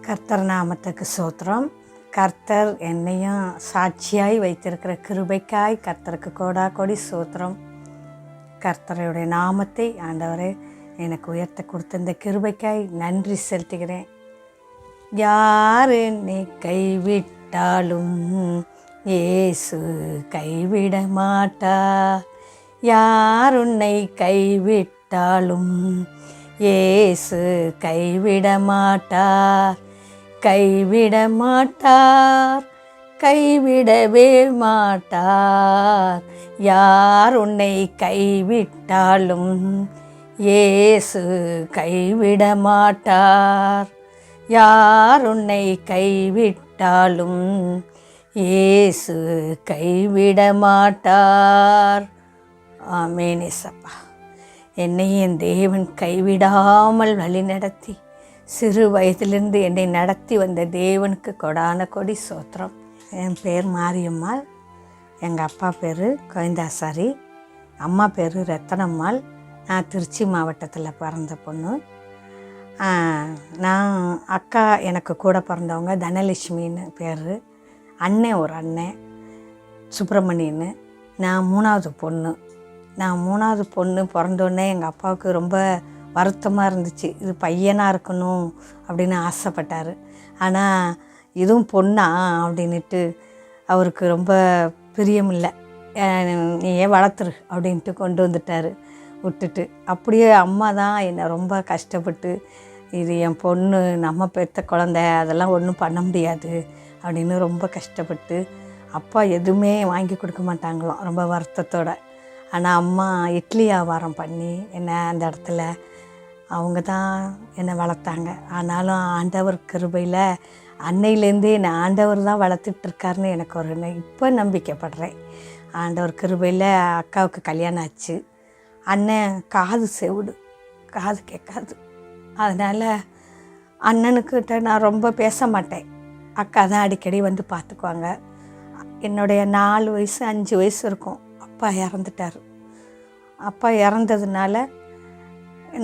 கர்த்தர் நாமத்துக்கு ஸ்தோத்திரம். கர்த்தர் என்னையும் சாட்சியாய் வைத்திருக்கிற கிருபைக்காய் கர்த்தருக்கு கோடா கோடி ஸ்தோத்திரம். கர்த்தருடைய நாமத்தை ஆண்டவரே எனக்கு உயர்த்த கொடுத்த இந்த கிருபைக்காய் நன்றி செலுத்துகிறேன். யார் என்னை கைவிட்டாலும் இயேசு கைவிட மாட்டார். யார் உன்னை கைவிட்டாலும் இயேசு கைவிட மாட்டார். கைவிட மாட்டார், கைவிடவே மாட்டார். யார் உன்னை கைவிட்டாலும் இயேசு கைவிட மாட்டார். யார் உன்னை கைவிட்டாலும் இயேசு கைவிட மாட்டார். ஆமென். இயேசப்பா, என்னை என் தேவன் கைவிடாமல் வழி நடத்தி சிறு வயதிலிருந்து என்னை நடத்தி வந்த தேவனுக்கு கொடான கொடி ஸ்தோத்திரம். என் பேர் மாரியம்மாள், எங்கள் அப்பா பேர் கோவிந்தாசாரி, அம்மா பேர் ரத்தனம்மாள். நான் திருச்சி மாவட்டத்தில் பிறந்த பொண்ணு. நான் அக்கா எனக்கு கூட பிறந்தவங்க தனலட்சுமின்னு பேர், அண்ணன் ஒரு அண்ணன் சுப்பிரமணியன்னு. நான் மூணாவது பொண்ணு. நான் மூணாவது பொண்ணு பிறந்தோடனே எங்கள் அப்பாவுக்கு ரொம்ப வருத்தமாக இருந்துச்சு. இது பையனாக இருக்கணும் அப்படின்னு ஆசைப்பட்டார். ஆனால் இதுவும் பொண்ணா அப்படின்ட்டு அவருக்கு ரொம்ப பிரியமில்லை. நீ ஏன் வளர்த்துரு அப்படின்ட்டு கொண்டு வந்துட்டார் விட்டுட்டு. அப்படியே அம்மா தான் என்னை ரொம்ப கஷ்டப்பட்டு, இது என் பொண்ணு, நம்ம பெற்ற குழந்தை, அதெல்லாம் ஒன்றும் பண்ண முடியாது அப்படின்னு ரொம்ப கஷ்டப்பட்டு, அப்பா எதுவுமே வாங்கி கொடுக்க மாட்டாங்களாம், ரொம்ப வருத்தத்தோடு. ஆனால் அம்மா இட்லி வியாபாரம் பண்ணி என்னை அந்த இடத்துல அவங்க தான் என்னை வளர்த்தாங்க. ஆனாலும் ஆண்டவர் கிருபையில் அன்னையிலேருந்தே என்னை ஆண்டவர் தான் வளர்த்துட்ருக்காருன்னு எனக்கு ஒரு இப்போ நம்பிக்கைப்படுறேன். ஆண்டவர் கிருபையில் அக்காவுக்கு கல்யாணம் ஆச்சு. அண்ணன் காது செவிடு, காது கேட்காது. அதனால் அண்ணனுக்கிட்ட நான் ரொம்ப பேச மாட்டேன். அக்கா தான் அடிக்கடி வந்து பார்த்துக்குவாங்க. என்னுடைய 4 வயசு 5 வயசு இருக்கும், அப்பா இறந்துட்டார். அப்பா இறந்ததுனால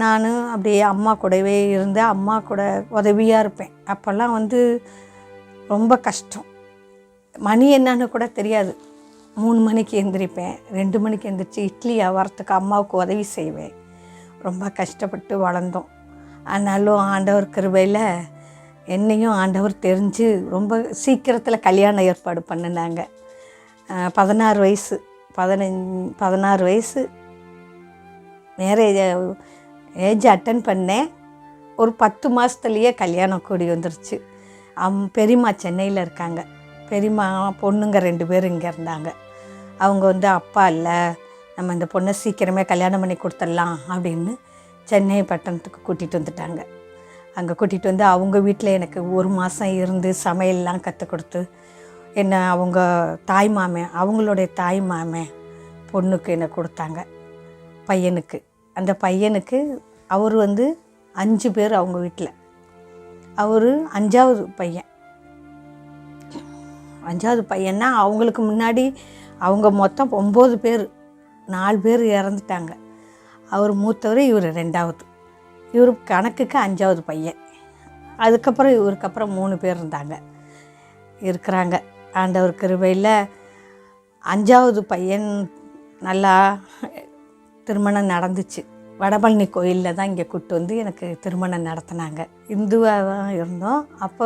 நான் அப்படியே அம்மா கூடவே இருந்து அம்மா கூட உதவியாக இருப்பேன். அப்போல்லாம் ரொம்ப கஷ்டம். மணி என்னன்னு கூட தெரியாது. 3 மணிக்கு எழுந்திரிப்பேன், 2 மணிக்கு எழுந்திரிச்சு இட்லி வியாபாரத்துக்கு அம்மாவுக்கு உதவி செய்வேன். ரொம்ப கஷ்டப்பட்டு வளர்ந்தோம். ஆனாலும் ஆண்டவர் கிருபையில் என்னையும் ஆண்டவர் தெரிஞ்சு ரொம்ப சீக்கிரத்தில் கல்யாணம் ஏற்பாடு பண்ணினாங்க. 16 வயசு 16 வயசு ஏஜ் அட்டன் பண்ணேன். ஒரு 10 மாதத்துலேயே கல்யாணம் கூடி வந்துருச்சு. பெரியம்மா சென்னையில் இருக்காங்க. பெரியம்மா பொண்ணுங்க 2 பேர் இங்கே இருந்தாங்க. அவங்க அப்பா இல்லை, நம்ம இந்த பொண்ணை சீக்கிரமே கல்யாணம் பண்ணி கொடுத்துடலாம் அப்படின்னு சென்னை பட்டணத்துக்கு கூட்டிகிட்டு வந்துட்டாங்க. அங்கே கூட்டிகிட்டு வந்து அவங்க வீட்டில் எனக்கு 1 மாதம் இருந்து சமையல்லாம் கற்றுக் கொடுத்து என்னை அவங்க அவங்களுடைய தாய் மாமன் பொண்ணுக்கு என்னை கொடுத்தாங்க, பையனுக்கு. அந்த பையனுக்கு அவர் 5 பேர் அவங்க வீட்டில். அவர் 5வது பையன். 5வது பையன்னா அவங்களுக்கு முன்னாடி அவங்க மொத்தம் 9 பேர், 4 பேர் இறந்துட்டாங்க. அவர் மூத்தவர், இவர் 2வது. இவர் கணக்குக்கு 5வது பையன். அதுக்கப்புறம் இவருக்கு அப்புறம் 3 பேர் இருக்கிறாங்க. ஆண்டவர் கிருபையில் 5வது பையன் நல்லா திருமணம் நடந்துச்சு. வடபழனி கோயிலில் தான் இங்கே கூப்பிட்டு எனக்கு திருமணம் நடத்தினாங்க. இந்துவாக தான் இருந்தோம். அப்போ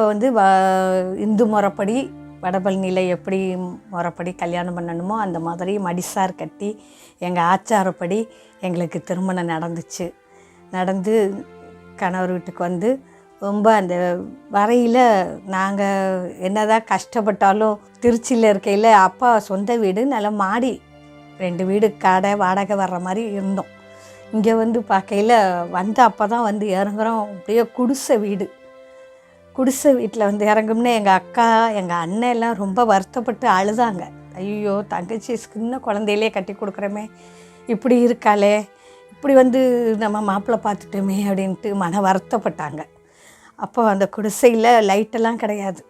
இந்து முறைப்படி வடபழனியில் எப்படி முறைப்படி கல்யாணம் பண்ணணுமோ அந்த மாதிரி மடிசார் கட்டி எங்கள் ஆச்சாரப்படி எங்களுக்கு திருமணம் நடந்து கணவர் வீட்டுக்கு ரொம்ப அந்த வரையில் நாங்கள் என்னதான் கஷ்டப்பட்டாலும் திருச்சியில் இருக்கையில் அப்பா சொந்த வீடு நல்ல மாடி 2 வீடு கடை வாடகை வர்ற மாதிரி இருந்தோம். இங்கே பார்க்கையில் அப்போ தான் இறங்குறோம். அப்படியே குடிசை வீட்டில் இறங்கும்னே எங்கள் அக்கா எங்கள் அண்ணன் எல்லாம் ரொம்ப வருத்தப்பட்டு அழுதாங்க. ஐயோ, தங்கச்சி சின்ன குழந்தையிலே கட்டி கொடுக்குறோமே, இப்படி இருக்காளே, இப்படி நம்ம மாப்பிள்ளை பார்த்துட்டோமே அப்படின்ட்டு மன வருத்தப்பட்டாங்க. அப்போ அந்த குடிசையில் லைட்டெல்லாம் கிடையாது,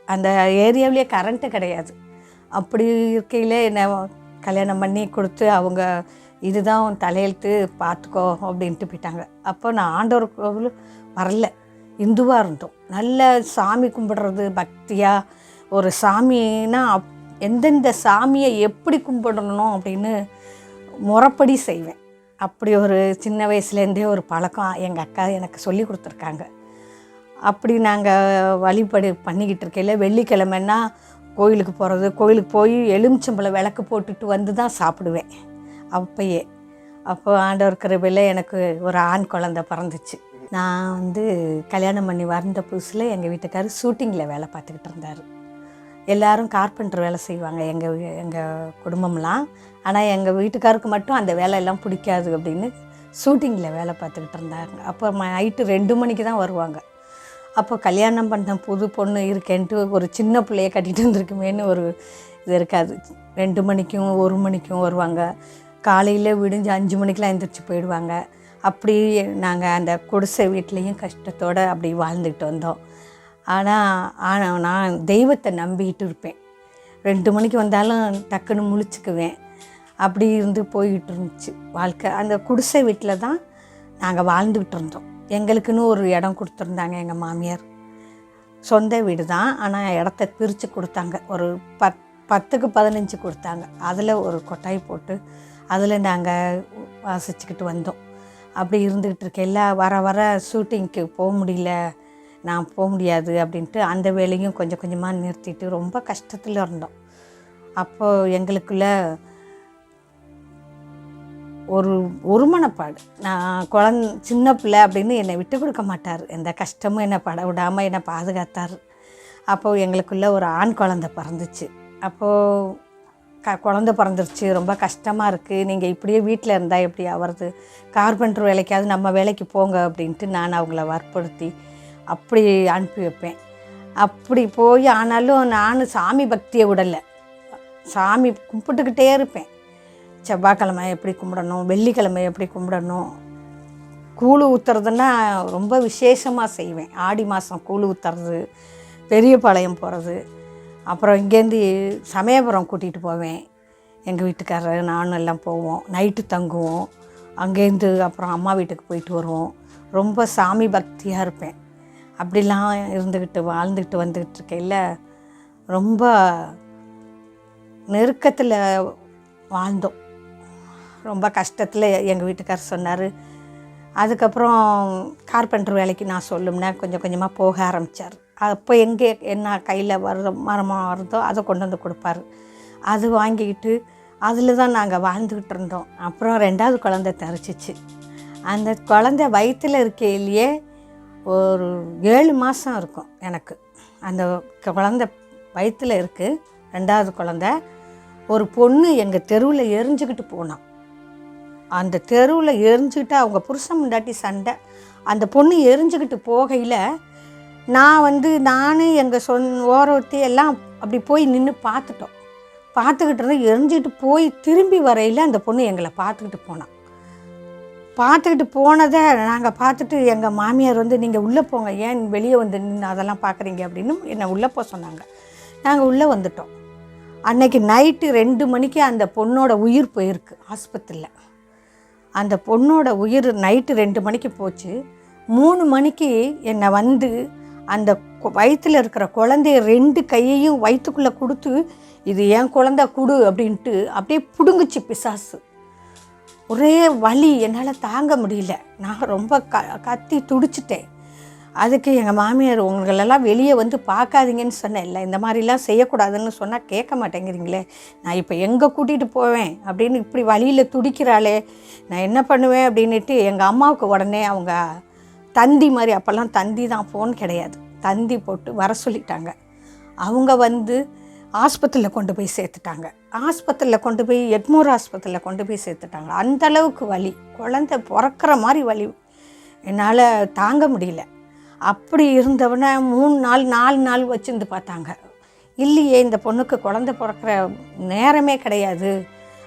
அந்த ஏரியாவிலே கரண்ட்டு கிடையாது. அப்படி இருக்கையில் என்னை கல்யாணம் பண்ணி கொடுத்து அவங்க இதுதான் தலையெழுத்து பார்த்துக்கோ அப்படின்ட்டு போயிட்டாங்க. அப்போ நான் ஆண்டவர் வரல, இந்துவாக இருந்தோம். நல்ல சாமி கும்பிடுறது பக்தியாக, ஒரு சாமின்னா எந்தெந்த சாமியை எப்படி கும்பிடணும் அப்படின்னு முறைப்படி செய்வேன். அப்படி ஒரு சின்ன வயசுலேருந்தே ஒரு பழக்கம் எங்கள் அக்கா எனக்கு சொல்லி கொடுத்துருக்காங்க. அப்படி நாங்கள் வழிபாடு பண்ணிக்கிட்டு இருக்கையில் வெள்ளிக்கிழமைன்னா கோயிலுக்கு போகிறது, கோயிலுக்கு போய் எலுமிச்சம்பழம் விளக்கு போட்டுட்டு வந்து தான் சாப்பிடுவேன் அப்பயே. அப்போ ஆண்டவர் கிருபையில் எனக்கு ஒரு ஆண் குழந்தை பிறந்துச்சு. நான் வந்து கல்யாணம் பண்ணி வந்த புதுசில் எங்கள் வீட்டுக்காரர் ஷூட்டிங்கில் வேலை பார்த்துக்கிட்டு இருந்தார். எல்லோரும் கார்பெண்டர் வேலை செய்வாங்க எங்கள் குடும்பம்லாம். ஆனால் எங்கள் வீட்டுக்காருக்கு மட்டும் அந்த வேலையெல்லாம் பிடிக்காது அப்படின்னு ஷூட்டிங்கில் வேலை பார்த்துக்கிட்டு இருந்தாங்க. அப்போ நைட்டு 2 மணிக்கு தான் வருவாங்க. அப்போ கல்யாணம் பண்ண புது பொண்ணு இருக்கேன்ட்டு ஒரு சின்ன பிள்ளைய கட்டிகிட்டு வந்திருக்குமேன்னு ஒரு இது இருக்காது. 2 மணிக்கும் 1 மணிக்கும் வருவாங்க. காலையில் விடிஞ்சு 5 மணிக்கெலாம் எழுந்திரிச்சு போயிடுவாங்க. அப்படி நாங்கள் அந்த குடிசை வீட்லேயும் கஷ்டத்தோடு அப்படி வாழ்ந்துக்கிட்டு வந்தோம். ஆனால் நான் தெய்வத்தை நம்பிக்கிட்டு இருப்பேன். 2 மணிக்கு வந்தாலும் டக்குன்னு முழிச்சுக்குவேன். அப்படி இருந்து போய்கிட்டு இருந்துச்சு வாழ்க்கை. அந்த குடிசை வீட்டில் தான் நாங்கள் வாழ்ந்துக்கிட்டு இருந்தோம். எங்களுக்குன்னு ஒரு இடம் கொடுத்துருந்தாங்க எங்கள் மாமியார். சொந்த வீடு தான், ஆனால் இடத்த பிரித்து கொடுத்தாங்க. ஒரு 10க்கு 15 கொடுத்தாங்க. அதில் ஒரு கொட்டாய் போட்டு அதில் நாங்கள் வாசிச்சுக்கிட்டு வந்தோம். அப்படி இருந்துக்கிட்டு இருக்கையில் வர வர ஷூட்டிங்க்கு போக முடியல, நான் போக முடியாது அப்படின்ட்டு அந்த வேலையும் கொஞ்சம் கொஞ்சமாக நிறுத்திட்டு ரொம்ப கஷ்டத்தில் இருந்தோம். அப்போது எங்களுக்குள்ள ஒரு மனப்பாடு, நான் சின்ன பிள்ளை அப்படின்னு என்னை விட்டு கொடுக்க மாட்டார். எந்த கஷ்டமும் என்னை பட விடாமல் என்னை பாதுகாத்தார். அப்போது எங்களுக்குள்ளே ஒரு ஆண் குழந்தை பிறந்துச்சு. அப்போது குழந்தை பிறந்துருச்சு, ரொம்ப கஷ்டமாக இருக்குது, நீங்கள் இப்படியே வீட்டில் இருந்தால் எப்படி ஆகிறது, கார்பெண்டர் வேலைக்காவது நம்ம வேலைக்கு போங்க அப்படின்ட்டு நான் அவங்கள வற்புறுத்தி அப்படி அனுப்பி வைப்பேன். அப்படி போய் ஆனாலும் நான் சாமி பக்தியை விடலை. சாமி கும்பிட்டுக்கிட்டே இருப்பேன். செவ்வாய்க்கிழமை எப்படி கும்பிடணும், வெள்ளிக்கிழமை எப்படி கும்பிடணும், கூழு ஊற்றுறதுன்னா ரொம்ப விசேஷமாக செய்வேன். ஆடி மாதம் கூழு ஊற்றுறது, பெரியபாளையம் போகிறது, அப்புறம் இங்கேருந்து சமயபுரம் கூட்டிகிட்டு போவேன். எங்கள் வீட்டுக்காரர் நானும் எல்லாம் போவோம், நைட்டு தங்குவோம். அங்கேருந்து அப்புறம் அம்மா வீட்டுக்கு போயிட்டு வருவோம். ரொம்ப சாமி பக்தியாக இருப்பேன். அப்படிலாம் இருந்துக்கிட்டு வாழ்ந்துக்கிட்டு வந்துக்கிட்டு இருக்கையில் ரொம்ப நெருக்கத்தில் வாழ்ந்தோம். ரொம்ப கஷ்டத்தில் எங்கள் வீட்டுக்காரர் சொன்னார். அதுக்கப்புறம் கார்பெண்டர் வேலைக்கு நான் சொல்லும்னா கொஞ்சம் கொஞ்சமாக போக ஆரம்பித்தார். அப்போ எங்கே என்ன கையில் மரமாக வருதோ அதை கொண்டு வந்து கொடுப்பாரு. அது வாங்கிக்கிட்டு அதில் தான் நாங்கள் வாழ்ந்துக்கிட்டு இருந்தோம். அப்புறம் 2வது குழந்தை தரிச்சிச்சு. அந்த குழந்தை வயிற்றில் இருக்கையிலேயே ஒரு 7 மாதம் இருக்கும் எனக்கு. அந்த குழந்தை வயிற்றில் இருக்குது, 2வது குழந்தை. ஒரு பொண்ணு எங்கள் தெருவில் எரிஞ்சுக்கிட்டு போனான். அந்த தெருவில் எரிஞ்சுக்கிட்டு அவங்க புருஷன் முண்டாட்டி சண்டை. அந்த பொண்ணு எரிஞ்சுக்கிட்டு போகையில் நான் எங்கள் ஓரத்தி எல்லாம் அப்படி போய் நின்று பார்த்துட்டோம். பார்த்துக்கிட்டு இருந்தால் எரிஞ்சுக்கிட்டு போய் திரும்பி வரையில் அந்த பொண்ணு எங்களை பார்த்துக்கிட்டு போனான். பார்த்துக்கிட்டு போனதை நாங்கள் பார்த்துட்டு எங்கள் மாமியார் நீங்கள் உள்ளே போங்க, ஏன் வெளியே வந்து நின்று அதெல்லாம் பார்க்குறீங்க அப்படின்னு என்னை உள்ளே போக சொன்னாங்க. நாங்கள் உள்ளே வந்துட்டோம். அன்னைக்கு நைட்டு 2 மணிக்கு அந்த பொண்ணோட உயிர் போயிருக்கு ஆஸ்பத்திரியில். அந்த பொண்ணோட உயிர் நைட்டு 2 மணிக்கு போச்சு. 3 மணிக்கு என்னை அந்த வயிற்றில் இருக்கிற குழந்தைய 2 கையையும் வயிற்றுக்குள்ளே கொடுத்து, இது என் குழந்தை கொடு அப்படின்ட்டு அப்படியே பிடுங்குச்சு பிசாசு. ஒரே வலி, என்னால் தாங்க முடியல. நான் ரொம்ப கத்தி துடிச்சிட்டேன். அதுக்கு எங்கள் மாமியார், உங்களெல்லாம் வெளியே பார்க்காதீங்கன்னு சொன்னேன்ல, இந்த மாதிரிலாம் செய்யக்கூடாதுன்னு சொன்னால் கேட்க மாட்டேங்கிறீங்களே, நான் இப்போ எங்கே கூட்டிகிட்டு போவேன் அப்படின்னு இப்படி வழியில் துடிக்கிறாளே, நான் என்ன பண்ணுவேன் அப்படின்ட்டு எங்கள் அம்மாவுக்கு உடனே அவங்க தந்தி மாதிரி, அப்போல்லாம் தந்தி தான், ஃபோன் கிடையாது, தந்தி போட்டு வர சொல்லிட்டாங்க. அவங்க ஆஸ்பத்திரியில் கொண்டு போய் சேர்த்துட்டாங்க. ஆஸ்பத்திரியில் கொண்டு போய் எக்மோர் ஆஸ்பத்திரியில் கொண்டு போய் சேர்த்துட்டாங்க. அந்தளவுக்கு வலி, குழந்தை பிறக்கிற மாதிரி வலி, என்னால் தாங்க முடியல. அப்படி இருந்தவனை 3 நாள் 4 நாள் வச்சுருந்து பார்த்தாங்க. இல்லையே, இந்த பொண்ணுக்கு குழந்தை பிறக்கிற நேரமே கிடையாது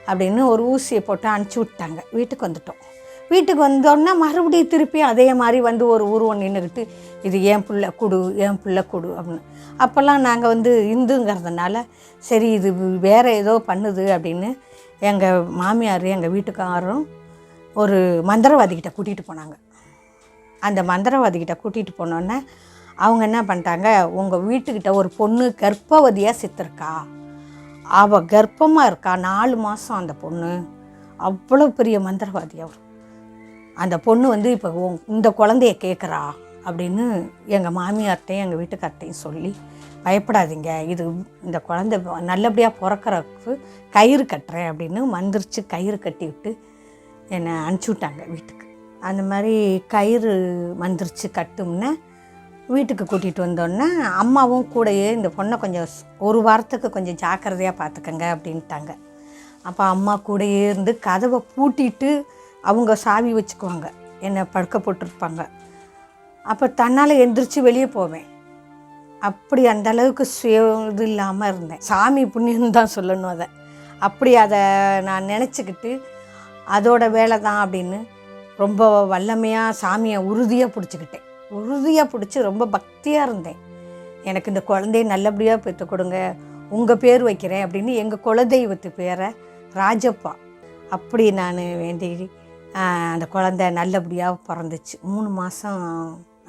அப்படின்னு ஒரு ஊசியை போட்டு அனுப்பிச்சி விட்டாங்க. வீட்டுக்கு வந்துட்டோம். வீட்டுக்கு வந்தோன்னா மறுபடியும் திருப்பி அதே மாதிரி ஒரு உருவம் நின்றுக்கிட்டு, இது என் பிள்ளை கொடு, என் பிள்ளை கொடு அப்படின்னு. அப்போல்லாம் நாங்கள் இந்துங்கிறதுனால சரி இது வேறு ஏதோ பண்ணுது அப்படின்னு எங்கள் மாமியார் எங்கள் வீட்டுக்காரரும் ஒரு மந்திரவாதிக்கிட்ட கூட்டிகிட்டு போனாங்க. அந்த மந்திரவாதிக்கிட்ட கூட்டிகிட்டு போனோன்னே அவங்க என்ன பண்ணிட்டாங்க, உங்கள் வீட்டுக்கிட்ட ஒரு பொண்ணு கர்ப்பவதியாக செத்துருக்கா, அவள் கர்ப்பமாக இருக்கா, 4 மாதம் அந்த பொண்ணு. அவ்வளோ பெரிய மந்திரவாதி அவர். அந்த பொண்ணு வந்து இப்போ இந்த குழந்தைய கேட்குறா அப்படின்னு எங்கள் மாமியார்ட்டையும் எங்கள் வீட்டுக்கார்ட்டையும் சொல்லி, பயப்படாதீங்க, இது இந்த குழந்தை நல்லபடியாக பிறக்கறதுக்கு கயிறு கட்டுறேன் அப்படின்னு மந்திரிச்சு கயிறு கட்டி விட்டு என்னை அனுப்பிச்சி விட்டாங்க வீட்டுக்கு. அந்த மாதிரி கயிறு மந்திரிச்சு கட்டும்னே வீட்டுக்கு கூட்டிகிட்டு வந்தோடனே அம்மாவும் கூடயே இந்த பொண்ணை கொஞ்சம் 1 வாரத்துக்கு கொஞ்சம் ஜாக்கிரதையாக பார்த்துக்கங்க அப்படின்ட்டாங்க. அப்போ அம்மா கூடயே இருந்து கதவை பூட்டிட்டு அவங்க சாவி வச்சுக்குவாங்க, என்னை படுக்க போட்டிருப்பாங்க. அப்போ தன்னால் எந்திரிச்சு வெளியே போவேன். அப்படி அந்த அளவுக்கு இது இல்லாமல் இருந்தேன். சாமி புண்ணியம் தான் சொல்லணும் அதை. அப்படி அதை நான் நினச்சிக்கிட்டு அதோட வேலை தான் அப்படின்னு ரொம்ப வல்லமையாக சாமியை உறுதியாக பிடிச்சி ரொம்ப பக்தியாக இருந்தேன். எனக்கு இந்த குழந்தைய நல்லபடியாக பெற்று கொடுங்க, உங்கள் பேர் வைக்கிறேன் அப்படின்னு எங்கள் குலதெய்வத்து பேரை ராஜப்பா அப்படி நான் வேண்டி அந்த குழந்தை நல்லபடியாக பிறந்துச்சு. 3 மாதம்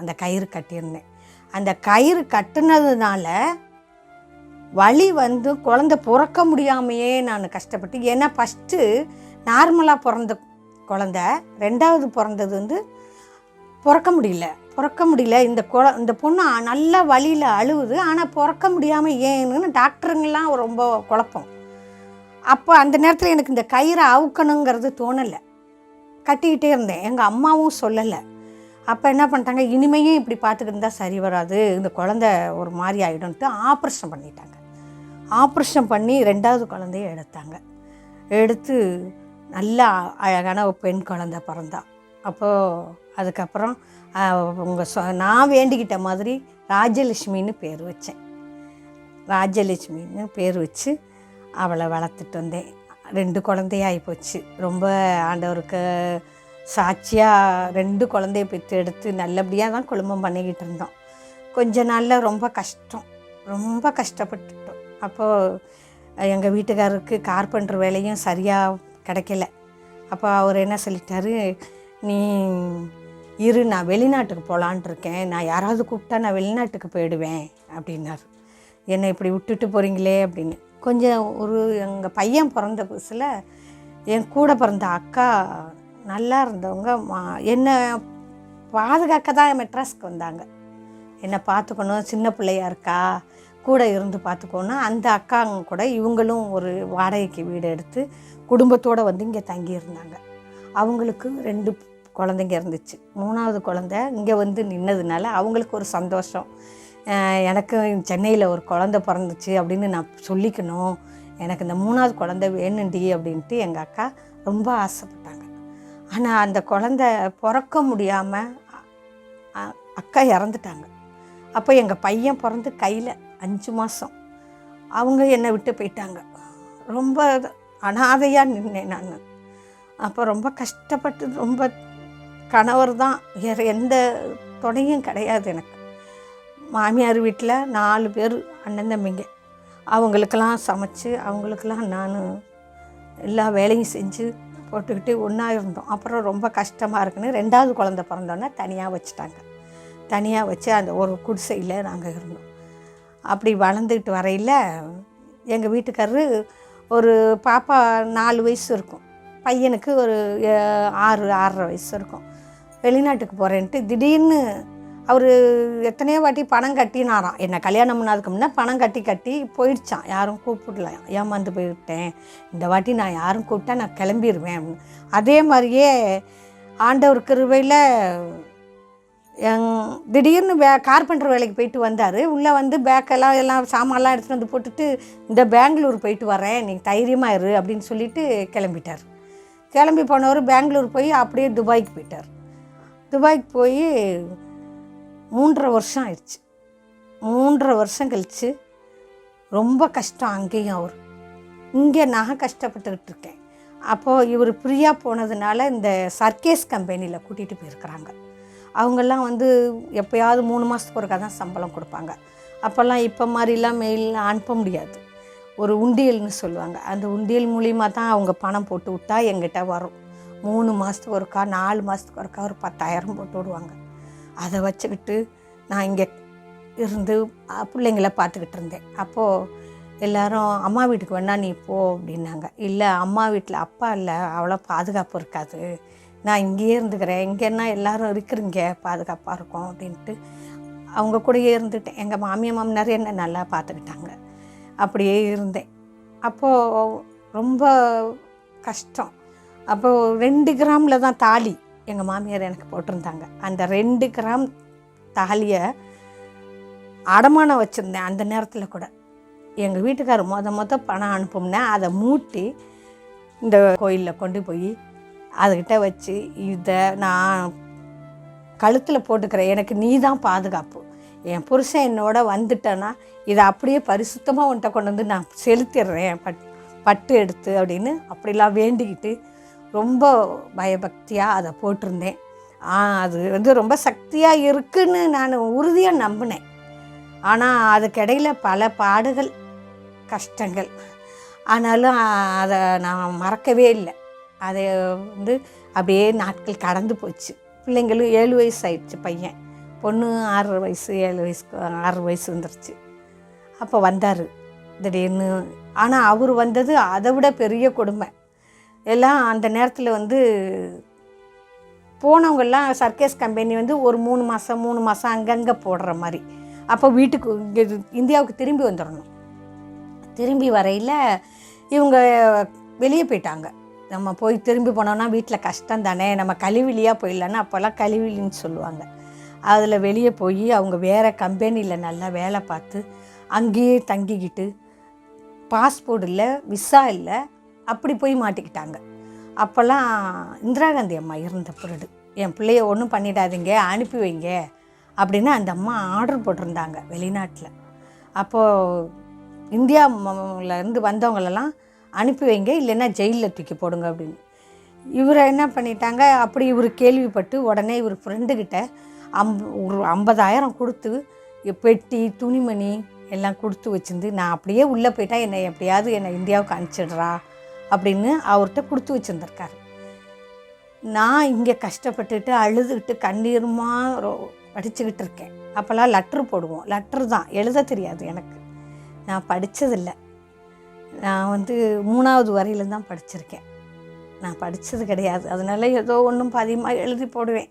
அந்த கயிறு கட்டியிருந்தேன். அந்த கயிறு கட்டுனதுனால வலி வந்து குழந்தை பிறக்க முடியாமையே நான் கஷ்டப்பட்டு, ஏன்னா ஃபஸ்ட்டு நார்மலாக பிறந்த குழந்தை, 2வது பிறந்தது வந்து பிறக்க முடியல. இந்த பொண்ணு நல்ல வலியில் அழுவுது, ஆனால் பிறக்க முடியாமல் ஏன்னு டாக்டருங்கெல்லாம் ரொம்ப குழப்பம். அப்போ அந்த நேரத்தில் எனக்கு இந்த கயிறை அவுக்கணுங்கிறது தோணலை, கட்டிக்கிட்டே இருந்தேன். எங்கள் அம்மாவும் சொல்லலை. அப்போ என்ன பண்ணிட்டாங்க, இனிமையும் இப்படி பார்த்துக்கிட்டு இருந்தால் சரி வராது, இந்த குழந்தை ஒரு மாதிரி ஆகிடும்ட்டு ஆப்ரேஷன் பண்ணிட்டாங்க. ஆப்ரேஷன் பண்ணி 2வது குழந்தைய எடுத்து நல்லா அழகான ஒரு பெண் குழந்தை பிறந்தா. அப்போது அதுக்கப்புறம் நான் வேண்டிக்கிட்ட மாதிரி ராஜலட்சுமின்னு பேர் வச்சேன். ராஜலட்சுமின்னு பேர் வச்சு அவளை வளர்த்துட்டு வந்தேன். 2 குழந்தையாகி போச்சு. ரொம்ப ஆண்டவருக்கு சாட்சியாக 2 குழந்தைய பெற்று எடுத்து நல்லபடியாக தான் குடும்பம் பண்ணிக்கிட்டு இருந்தோம். கொஞ்ச நாளில் ரொம்ப கஷ்டப்பட்டுட்டோம். அப்போது எங்கள் வீட்டுக்காரருக்கு கார்பெண்டர் வேலையும் சரியாக கிடைக்கல. அப்போ அவர் என்ன சொல்லிட்டாரு, நீ இரு, நான் வெளிநாட்டுக்கு போகலான் இருக்கேன், நான் யாராவது கூப்பிட்டா நான் வெளிநாட்டுக்கு போயிடுவேன் அப்படின்னாரு. என்னை இப்படி விட்டுட்டு போகிறீங்களே அப்படின்னு. கொஞ்சம் எங்கள் பையன் பிறந்த புதுசில் என் கூட பிறந்த அக்கா நல்லா இருந்தவங்க என்னை பாதுகாக்க தான் மெட்ராஸ்க்கு வந்தாங்க. என்னை பார்த்துக்கணும், சின்ன பிள்ளையா இருக்கா, கூட இருந்து பார்த்துக்கணும். அந்த அக்காங்க கூட இவங்களும் ஒரு வாடகைக்கு வீடு எடுத்து குடும்பத்தோடு வந்து இங்கே தங்கியிருந்தாங்க. அவங்களுக்கு 2 குழந்தைங்க இருந்துச்சு. 3வது குழந்தை இங்கே வந்து நின்னதுனால அவங்களுக்கு ஒரு சந்தோஷம், எனக்கு சென்னையில் ஒரு குழந்தை பிறந்துச்சு அப்படின்னு நான் சொல்லிக்கணும், எனக்கு இந்த 3வது குழந்தை வேணுண்டி அப்படின்ட்டு எங்கள் அக்கா ரொம்ப ஆசைப்பட்டாங்க. ஆனால் அந்த குழந்தை பிறக்க முடியாமல் அக்கா இறந்துட்டாங்க. அப்போ எங்கள் பையன் பிறந்து கையில் 5 மாதம் அவங்க என்னை விட்டு போயிட்டாங்க. ரொம்ப அனாதையாக நின்னேன் நான். அப்போ ரொம்ப கஷ்டப்பட்டு, ரொம்ப கணவர் தான், வேறு எந்த துணையும் கிடையாது எனக்கு. மாமியார் வீட்டில் 4 பேர் அண்ணன் தம்பிங்க, அவங்களுக்கெல்லாம் சமைச்சு அவங்களுக்கெல்லாம் நான் எல்லா வேலையும் செஞ்சு போட்டுக்கிட்டு ஒன்றா இருந்தோம். அப்புறம் ரொம்ப கஷ்டமாக இருக்குன்னு 2வது குழந்தை பிறந்தோன்னே தனியாக வச்சுட்டாங்க. தனியாக வச்சு அந்த ஒரு குடிசையில் நாங்கள் இருந்தோம். அப்படி வளர்ந்துக்கிட்டு வரையில் எங்கள் வீட்டுக்காரரு ஒரு பாப்பா 4 வயசு இருக்கும், பையனுக்கு ஒரு 6-6.5 வயசு இருக்கும். வெளிநாட்டுக்கு போகிறேன்ட்டு திடீர்னு அவர் எத்தனையோ வாட்டி பணம் கட்டினாராம். என்னை கல்யாணம் பண்ணாதுக்கு முன்னே பணம் கட்டி போயிடுச்சான். யாரும் கூப்பிடல, ஏமாந்து போயிட்டேன், இந்த வாட்டி நான் யாரும் கூப்பிட்டா நான் கிளம்பிடுவேன். அதே மாதிரியே ஆண்டவர் கிருபையில் திடீர்னு கார்பெண்டர் வேலைக்கு போயிட்டு வந்தார். உள்ளே வந்து எல்லாம் சாமான்லாம் எடுத்துகிட்டு வந்து போட்டுட்டு, இந்த பெங்களூர் போயிட்டு வரேன், நீங்கள் தைரியமாக இரு அப்படின்னு சொல்லிட்டு கிளம்பிட்டார். கிளம்பி போனவர் பெங்களூர் போய் அப்படியே துபாய்க்கு போயிட்டார். துபாய்க்கு போய் 3.5 வருஷம் ஆயிடுச்சு. 3.5 வருஷம் கழித்து ரொம்ப கஷ்டம் அங்கேயும். அவர் இங்கே நான் கஷ்டப்பட்டுக்கிட்டு இருக்கேன். அப்போது இவர் ஃப்ரீயாக போனதுனால இந்த சர்க்கேஸ் கம்பெனியில் கூட்டிகிட்டு போயிருக்கிறாங்க. அவங்கெல்லாம் வந்து எப்போயாவது 3 மாதத்துக்கு ஒருக்கா தான் சம்பளம் கொடுப்பாங்க. அப்போல்லாம் இப்போ மாதிரிலாம் மெயில் அனுப்ப முடியாது. ஒரு உண்டியல்னு சொல்லுவாங்க, அந்த உண்டியல் மூலிமா தான் அவங்க பணம் போட்டு விட்டா எங்கிட்ட வரும். 3 மாதத்துக்கு ஒருக்கா 4 மாதத்துக்கு ஒருக்கா ஒரு 10,000 போட்டு விடுவாங்க. அதை வச்சுக்கிட்டு நான் இங்கே இருந்து பிள்ளைங்கள பார்த்துக்கிட்டு இருந்தேன். அப்போது எல்லோரும் அம்மா வீட்டுக்கு வேணா நீ போ அப்படின்னாங்க. இல்லை, அம்மா வீட்டில் அப்பா இல்லை, அவ்வளோ பாதுகாப்பு இருக்காது, நான் இங்கேயே இருந்துக்கிறேன், இங்கேன்னா எல்லோரும் இருக்கிறீங்க, பாதுகாப்பாக இருக்கும் அப்படின்ட்டு அவங்க கூடயே இருந்துட்டேன். எங்கள் மாமியார் மாமனார் என்ன நல்லா பார்த்துக்கிட்டாங்க. அப்படியே இருந்தேன். அப்போது ரொம்ப கஷ்டம். அப்போது 2 கிராமில் தான் தாலி எங்கள் மாமியார் எனக்கு போட்டிருந்தாங்க. அந்த 2 கிராம் தாலியை அடமானம் வச்சுருந்தேன். அந்த நேரத்தில் கூட எங்கள் வீட்டுக்காரர் மொத பணம் அனுப்பும்னா அதை மூட்டி இந்த கோயிலில் கொண்டு போய் அதுக்கிட்ட வச்சு, இதை நான் கழுத்தில் போட்டுக்கிறேன், எனக்கு நீ தான் பாதுகாப்பு, என் புருஷன் என்னோட வந்துட்டேன்னா இதை அப்படியே பரிசுத்தமாக உன்ட்ட கொண்டு வந்து நான் செலுத்திடுறேன் பட்டு எடுத்து அப்படின்னு அப்படிலாம் வேண்டிக்கிட்டு ரொம்ப பயபக்தியாக அதை போட்டிருந்தேன். அது ரொம்ப சக்தியாக இருக்குதுன்னு நான் உறுதியாக நம்பினேன். ஆனால் அதுக்கிடையில் பல பாடுகள், கஷ்டங்கள். ஆனாலும் அதை நான் மறக்கவே இல்லை. அதை அப்படியே நாட்கள் கடந்து போச்சு. பிள்ளைங்களும் 7 வயசு ஆயிடுச்சு. பையன், பொண்ணு 6 வயசு 7 வயசுக்கு 6 வயசு வந்துருச்சு. அப்போ வந்தார் திடீர்னு. ஆனால் அவர் வந்தது அதை விட பெரிய கொடுமை. எல்லாம் அந்த நேரத்தில் போனவங்கெல்லாம் சர்க்கஸ் கம்பெனி ஒரு 3 மாதம் அங்கங்கே போடுற மாதிரி. அப்போ வீட்டுக்கு இங்கே இந்தியாவுக்கு திரும்பி வந்துடணும். திரும்பி வரையில் இவங்க வெளியே போயிட்டாங்க. நம்ம போய் திரும்பி போனோம்னா வீட்டில் கஷ்டம் தானே, நம்ம கழிவிலியாக போயிடலான்னு அப்போல்லாம் கழிவிலின்னு சொல்லுவாங்க. அதில் வெளியே போய் அவங்க வேறு கம்பெனியில் நல்லா வேலை பார்த்து அங்கேயே தங்கிக்கிட்டு, பாஸ்போர்ட் இல்லை, விசா இல்லை, அப்படி போய் மாட்டிக்கிட்டாங்க. அப்போல்லாம் இந்திரா காந்தி அம்மா இருந்த பிறகு என் பிள்ளைய ஒன்றும் பண்ணிடாதீங்க, அனுப்பி வைங்க அப்படின்னு அந்த அம்மா ஆர்டர் போட்டிருந்தாங்க வெளிநாட்டில். அப்போது இந்தியாவிலேருந்து வந்தவங்களெல்லாம் அனுப்பி வைங்க, இல்லைன்னா ஜெயிலில் தூக்கி போடுங்க அப்படின்னு. இவரை என்ன பண்ணிட்டாங்க, அப்படி இவர் கேள்விப்பட்டு உடனே இவர் ஃப்ரெண்டுக்கிட்ட ஒரு 50,000 கொடுத்து பெட்டி துணிமணி எல்லாம் கொடுத்து வச்சுருந்து, நான் அப்படியே உள்ளே போயிட்டா எப்படியாவது என்னை இந்தியாவுக்கு அனுப்பிச்சிடுறா அப்படின்னு அவர்கிட்ட கொடுத்து வச்சுருந்துருக்காரு. நான் இங்கே கஷ்டப்பட்டுட்டு அழுதுகிட்டு கண்ணீருமா படிச்சுக்கிட்டு இருக்கேன். அப்போல்லாம் லெட்ரு போடுவோம். லெட்ரு தான், எழுத தெரியாது எனக்கு, நான் படித்ததில்லை. நான் 3வது வரையில தான் படிச்சிருக்கேன். நான் படித்தது கிடையாது. அதனால ஏதோ ஒன்றும் பதிகமாக எழுதி போடுவேன்.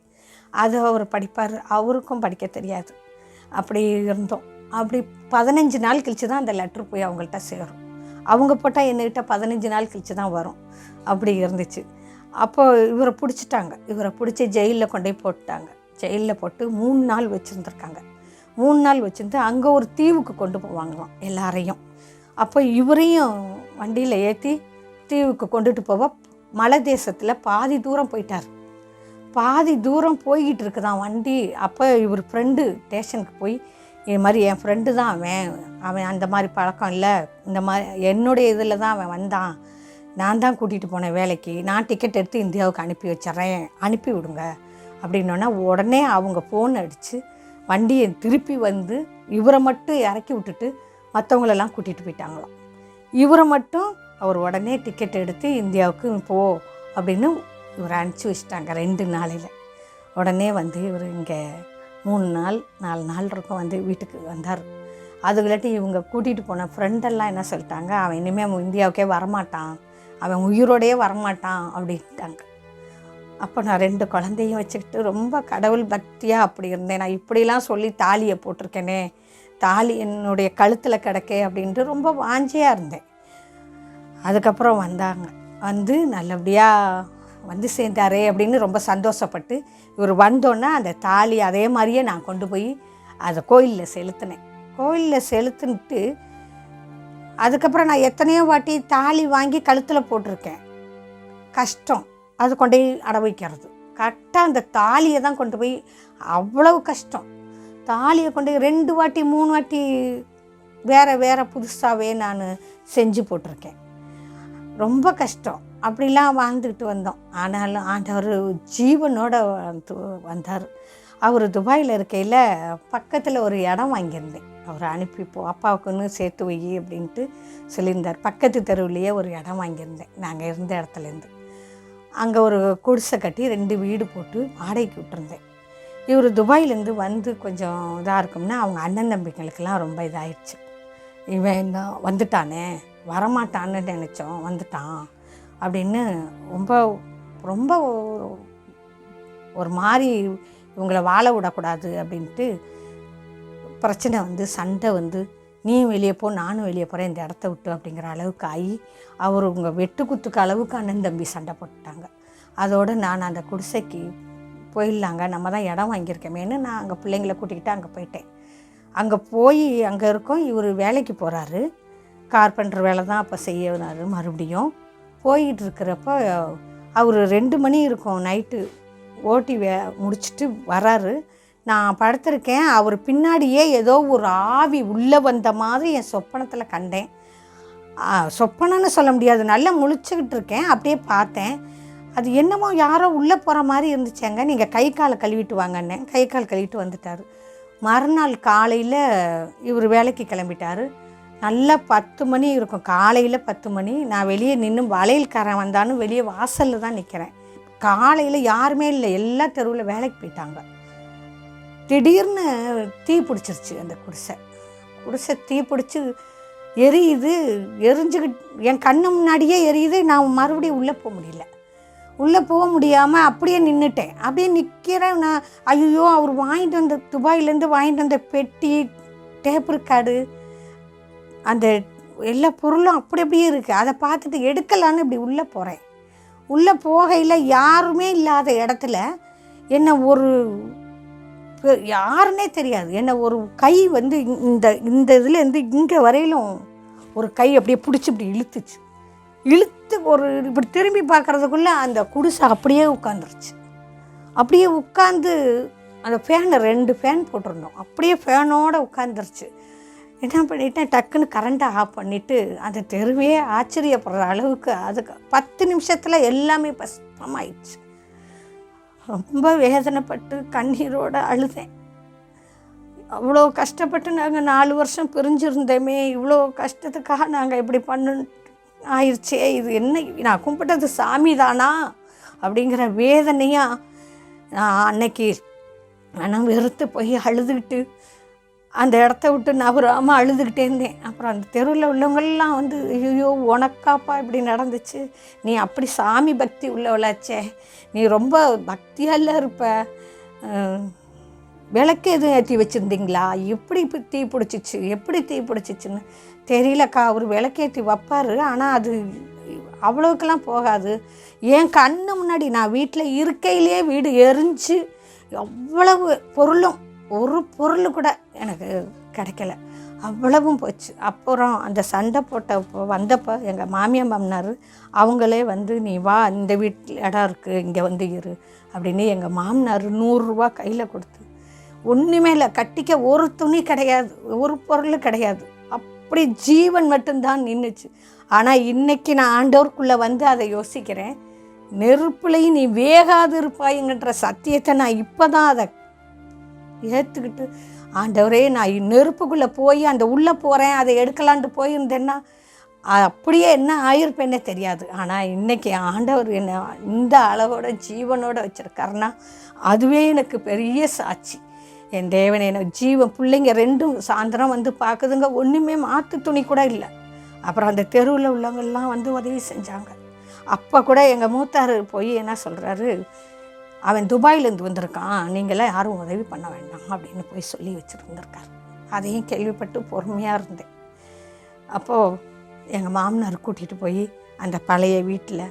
அது அவர் படிப்பார், அவருக்கும் படிக்க தெரியாது. அப்படி இருந்தோம். அப்படி 15 நாள் கழித்து தான் அந்த லெட்ரு போய் அவங்கள்ட்ட சேரும். அவங்க போட்டால் என்கிட்ட 15 நாள் கழித்து தான் வரும். அப்படி இருந்துச்சு. அப்போது இவரை பிடிச்சிட்டாங்க. இவரை பிடிச்சி ஜெயிலில் கொண்டு போய் போட்டாங்க. ஜெயிலில் போட்டு 3 நாள் வச்சுருந்துருக்காங்க. 3 நாள் வச்சுருந்து அங்கே ஒரு தீவுக்கு கொண்டு போவாங்களாம் எல்லாரையும். அப்போ இவரையும் வண்டியில் ஏற்றி தீவுக்கு கொண்டுட்டு போவ மலை தேசத்தில் பாதி தூரம் போயிட்டார். பாதி தூரம் போய்கிட்டு இருக்குதான் வண்டி. அப்போ இவர் ஃப்ரெண்டு ஸ்டேஷனுக்கு போய், இது மாதிரி என் ஃப்ரெண்டு தான் அவன் அந்த மாதிரி பழக்கம் இல்லை, இந்த மாதிரி என்னுடைய இதில் தான் அவன் வந்தான், நான் தான் கூட்டிகிட்டு போனேன் வேலைக்கு, நான் டிக்கெட் எடுத்து இந்தியாவுக்கு அனுப்பி வச்சிட்றேன், அனுப்பி விடுங்க அப்படின்னோன்னா உடனே அவங்க ஃபோன் அடித்து வண்டியை திருப்பி இவரை மட்டும் இறக்கி விட்டுட்டு மற்றவங்களெல்லாம் கூட்டிகிட்டு போயிட்டாங்களாம். இவரை மட்டும் அவர் உடனே டிக்கெட் எடுத்து இந்தியாவுக்கு போ அப்படின்னு இவரை அனுப்பிச்சி வச்சுட்டாங்க 2 நாளையில். உடனே இவர் இங்கே 3 நாள் 4 நாள் இருக்கும் வீட்டுக்கு வந்தார். அதுக்குள்ளாட்டி இவங்க கூட்டிகிட்டு போன ஃப்ரெண்டெல்லாம் என்ன சொல்லிட்டாங்க, அவன் இனிமேல் இந்தியாவுக்கே வரமாட்டான், அவன் உயிரோடையே வரமாட்டான் அப்படின்ட்டாங்க. அப்போ நான் 2 குழந்தையும் வச்சுக்கிட்டு ரொம்ப கடவுள் பக்தியாக அப்படி இருந்தேன். நான் இப்படிலாம் சொல்லி தாலியை போட்டிருக்கேனே, தாலி என்னுடைய கழுத்தில் கிடக்கே அப்படின்ட்டு ரொம்ப வாஞ்சியாக இருந்தேன். அதுக்கப்புறம் வந்தாங்க. நல்லபடியாக சேர்ந்தாரே அப்படின்னு ரொம்ப சந்தோஷப்பட்டு இவர் வந்தோன்னே அந்த தாலி அதே மாதிரியே நான் கொண்டு போய் அதை கோயிலில் செலுத்தினேன். கோயிலில் செலுத்தின்ட்டு அதுக்கப்புறம் நான் எத்தனையோ வாட்டி தாலி வாங்கி கழுத்தில் போட்டிருக்கேன். கஷ்டம் அது கொண்டு போய் அடை வைக்கிறது. கரெக்டாக அந்த தாலியை தான் கொண்டு போய், அவ்வளவு கஷ்டம். தாலியை கொண்டு 2 வாட்டி 3 வாட்டி வேறு புதுசாகவே நான் செஞ்சு போட்டிருக்கேன். ரொம்ப கஷ்டம். அப்படிலாம் வாழ்ந்துக்கிட்டு வந்தோம். ஆனாலும் ஆண்டவர் ஜீவனோட வந்தார். அவர் துபாயில் இருக்கையில் பக்கத்தில் ஒரு இடம் வாங்கியிருந்தேன். அவரை அனுப்பிப்போ அப்பாவுக்குன்னு சேர்த்து வை அப்படின்ட்டு சொல்லியிருந்தார். பக்கத்து தெருவிலேயே ஒரு இடம் வாங்கியிருந்தேன் நாங்கள் இருந்த இடத்துலேருந்து. அங்கே ஒரு குடிசை கட்டி 2 வீடு போட்டு வாடகைக்கு விட்டுருந்தேன். இவர் துபாயிலேருந்து வந்து கொஞ்சம் இதாக இருக்கும்னா அவங்க அண்ணன் தம்பிகளுக்கெல்லாம் ரொம்ப இதாகிடுச்சு. இவன் என்ன வந்துட்டானே, வரமாட்டான்னு நினச்சோம், வந்துட்டான் அப்படின்னு ரொம்ப ரொம்ப ஒரு மாதிரி இவங்கள வாழ விடக்கூடாது அப்படின்ட்டு பிரச்சனை வந்து சண்டை வந்து நீயும் வெளியே போ நானும் வெளியே போகிறேன் இந்த இடத்த விட்டு அப்படிங்கிற அளவுக்கு ஆகி அவர் உங்கள் வெட்டு குத்துக்கு அளவுக்கு அண்ணன் தம்பி சண்டை போட்டுட்டாங்க. அதோடு நான் அந்த குடிசைக்கு போயிடலாங்க, நம்ம தான் இடம் வாங்கியிருக்கேமேன்னு நான் அங்கே பிள்ளைங்களை கூட்டிக்கிட்டு அங்கே போயிட்டேன். அங்கே போய் அங்கே இருக்கோம். இவர் வேலைக்கு போகிறாரு, கார்பெண்டர் வேலை தான் அப்போ செய்யறாரு. மறுபடியும் போயிட்டு இருக்கிறப்ப அவர் 2 மணி இருக்கும் நைட்டு ஓட்டி முடிச்சுட்டு வராரு. நான் படுத்திருக்கேன். அவர் பின்னாடியே ஏதோ ஒரு ஆவி உள்ளே வந்த மாதிரி என் சொப்பனத்தில் கண்டேன். சொப்பனன்னு சொல்ல முடியாது, நல்லா முழிச்சுக்கிட்டு இருக்கேன். அப்படியே பார்த்தேன், அது என்னமோ யாரோ உள்ளே போகிற மாதிரி இருந்துச்சாங்க. நீங்கள் கை காலை கழுவிட்டு வாங்கன்னே. கை கால் கழுவிட்டு வந்துட்டார். மறுநாள் காலையில் இவர் வேலைக்கு கிளம்பிட்டார். நல்லா 10 மணி இருக்கும், காலையில் 10 மணி. நான் வெளியே நின்று வளையல்காரன் வந்தாலும் வெளியே வாசலில் தான் நிற்கிறேன். காலையில் யாருமே இல்லை, எல்லா தெருவில் வேலைக்கு போயிட்டாங்க. திடீர்னு தீ பிடிச்சிருச்சு. அந்த குடிசை தீ பிடிச்சி எரியுது. எரிஞ்சுக்கிட்டு என் கண்ணு முன்னாடியே எரியுது. நான் மறுபடியும் உள்ளே போக முடியல. உள்ளே போக முடியாமல் அப்படியே நின்றுட்டேன். அப்படியே நிற்கிறேன். நான் ஐயோ, அவர் வாங்கிட்டு வந்த துபாயிலேருந்து வாங்கிட்டு வந்த பெட்டி, டேப் ரெக்கார்டு, அந்த எல்லா பொருளும் அப்படி அப்படியே இருக்குது. அதை பார்த்துட்டு எடுக்கலான்னு இப்படி உள்ளே போகிறேன். உள்ளே போகையில் யாருமே இல்லாத இடத்துல என்னை ஒரு யாருன்னே தெரியாது, என்னை ஒரு கை வந்து இந்த இதுலேருந்து இங்கே வரையிலும் ஒரு கை அப்படியே பிடிச்சி இப்படி இழுத்துச்சு. இழுத்து ஒரு இப்படி திரும்பி பார்க்குறதுக்குள்ளே அந்த குடிசை அப்படியே உட்காந்துருச்சு. அப்படியே உட்காந்து அந்த ஃபேனை 2 ஃபேன் போட்டிருந்தோம், அப்படியே ஃபேனோடு உட்காந்துருச்சு. என்ன பண்ணிட்டேன், டக்குன்னு கரண்ட்டை ஆஃப் பண்ணிவிட்டு அந்த தெருவே ஆச்சரியப்படுற அளவுக்கு அதுக்கு 10 நிமிஷத்தில் எல்லாமே பஸ்பமாயிடுச்சு. ரொம்ப வேதனைப்பட்டு கண்ணீரோடு அழுதேன். அவ்வளோ கஷ்டப்பட்டு நாங்கள் 4 வருஷம் பிரிஞ்சிருந்தோமே, இவ்வளோ கஷ்டத்துக்காக நாங்கள் இப்படி ஆயிடுச்சே, இது என்ன, நான் கும்பிட்டது சாமி தானா அப்படிங்கிற வேதனையாக நான் அன்னைக்கு மனம் வெறுத்து போய் அழுதுகிட்டு அந்த இடத்த விட்டு நகராமல் அழுதுகிட்டே இருந்தேன். அப்புறம் அந்த தெருவில் உள்ளவங்கள்லாம் வந்து ஐயோ உனக்காப்பா இப்படி நடந்துச்சு, நீ அப்படி சாமி பக்தி உள்ளவளாச்சே, நீ ரொம்ப பக்தியால இருப்ப, விளக்கு எதுவும் ஏற்றி வச்சுருந்தீங்களா, எப்படி இப்போ தீ பிடிச்சிச்சு, எப்படி தீ பிடிச்சிச்சின்னு தெரியலக்கா. அவர் விளக்கேற்றி வைப்பார், ஆனால் அது அவ்வளோக்கெல்லாம் போகாது. என் கண்ணு முன்னாடி நான் வீட்டில் இருக்கையிலே வீடு எரிஞ்சு எவ்வளவு பொருளும் ஒரு பொருள் கூட எனக்கு கிடைக்கல, அவ்வளவும் போச்சு. அப்புறம் அந்த சண்டை போட்டப்போ வந்தப்போ எங்கள் மாமியார் மாமனார் அவங்களே வந்து நீ வா, இந்த வீட்டில் இடம் இருக்குது, இங்கே வந்து இரு அப்படின்னு எங்கள் மாமனார் 100 ரூபா கையில் கொடுத்து, ஒன்றுமே இல்லை, கட்டிக்க ஒரு துணி கிடையாது, ஒரு பொருள் கிடையாது, அப்படி ஜீவன் மட்டும்தான் நின்றுச்சு. ஆனால் இன்றைக்கி நான் ஆண்டவருக்குள்ளே வந்து அதை யோசிக்கிறேன், நெருப்புலையும் நீ வேகாது இருப்பாய்ங்கிற சத்தியத்தை நான் இப்போ தான் அதை ஏற்றுக்கிட்டு, ஆண்டவரே நான் நெருப்புக்குள்ளே போய் அந்த உள்ளே போகிறேன், அதை எடுக்கலான்ட்டு போயிருந்தேன்னா அப்படியே என்ன ஆயிருப்பேன்னே தெரியாது. ஆனால் இன்றைக்கி ஆண்டவர் என்னை இந்த அளவோட ஜீவனோடு வச்சுருக்காருன்னா அதுவே எனக்கு பெரிய சாட்சி. என் தேவனை என்ன பிள்ளைங்க 2 சாயந்தரம் வந்து பார்க்குதுங்க, ஒன்றுமே மாற்று துணி கூட இல்லை. அப்புறம் அந்த தெருவில் உள்ளவங்கெல்லாம் வந்து உதவி செஞ்சாங்க. அப்போ கூட எங்கள் மூத்தார் போய் என்ன சொல்கிறாரு, அவன் துபாயிலேருந்து வந்திருக்கான், நீங்களாம் யாரும் உதவி பண்ண வேண்டாம் அப்படின்னு போய் சொல்லி வச்சுருந்துருக்கார். அதையும் கேள்விப்பட்டு பொறுமையாக இருந்தேன். அப்போது எங்கள் மாமனார் கூட்டிகிட்டு போய் அந்த பழைய வீட்டில்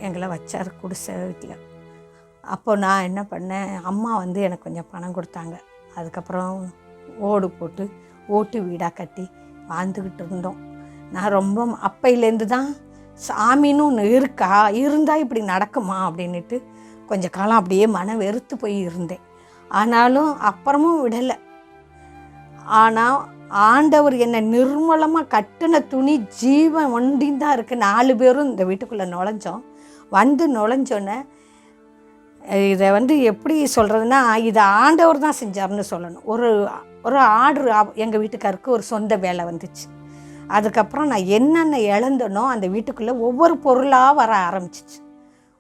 எங்களை வச்சார், குடிசை வீட்டில். அப்போ நான் என்ன பண்ணேன், அம்மா வந்து எனக்கு கொஞ்சம் பணம் கொடுத்தாங்க. அதுக்கப்புறம் ஓடு போட்டு ஓட்டு வீடாக கட்டி வாழ்ந்துக்கிட்டு இருந்தோம். நான் ரொம்ப அப்பையிலேருந்து தான் சாமின்னு ஒன்று இருக்கா, இருந்தால் இப்படி நடக்குமா அப்படின்ட்டு கொஞ்சம் காலம் அப்படியே மனம் வெறுத்து போய் இருந்தேன். ஆனாலும் அப்புறமும் விடலை. ஆனால் ஆண்டவர் என்னை நிர்மலமாக கட்டின துணி ஜீவன் ஒண்டின்னு தான் இருக்குது. 4 பேரும் இந்த வீட்டுக்குள்ளே நுழைஞ்சோம். வந்து நுழைஞ்சோன்னே இதை வந்து எப்படி சொல்கிறதுனா, இதை ஆண்டவர் தான் செஞ்சார்னு சொல்லணும். ஒரு ஆர்டர் எங்கள் வீட்டுக்காருக்கு ஒரு சொந்த வேலை வந்துச்சு. அதுக்கப்புறம் நான் என்னென்ன இழந்தனோ அந்த வீட்டுக்குள்ளே ஒவ்வொரு பொருளாக வர ஆரம்பிச்சிச்சு.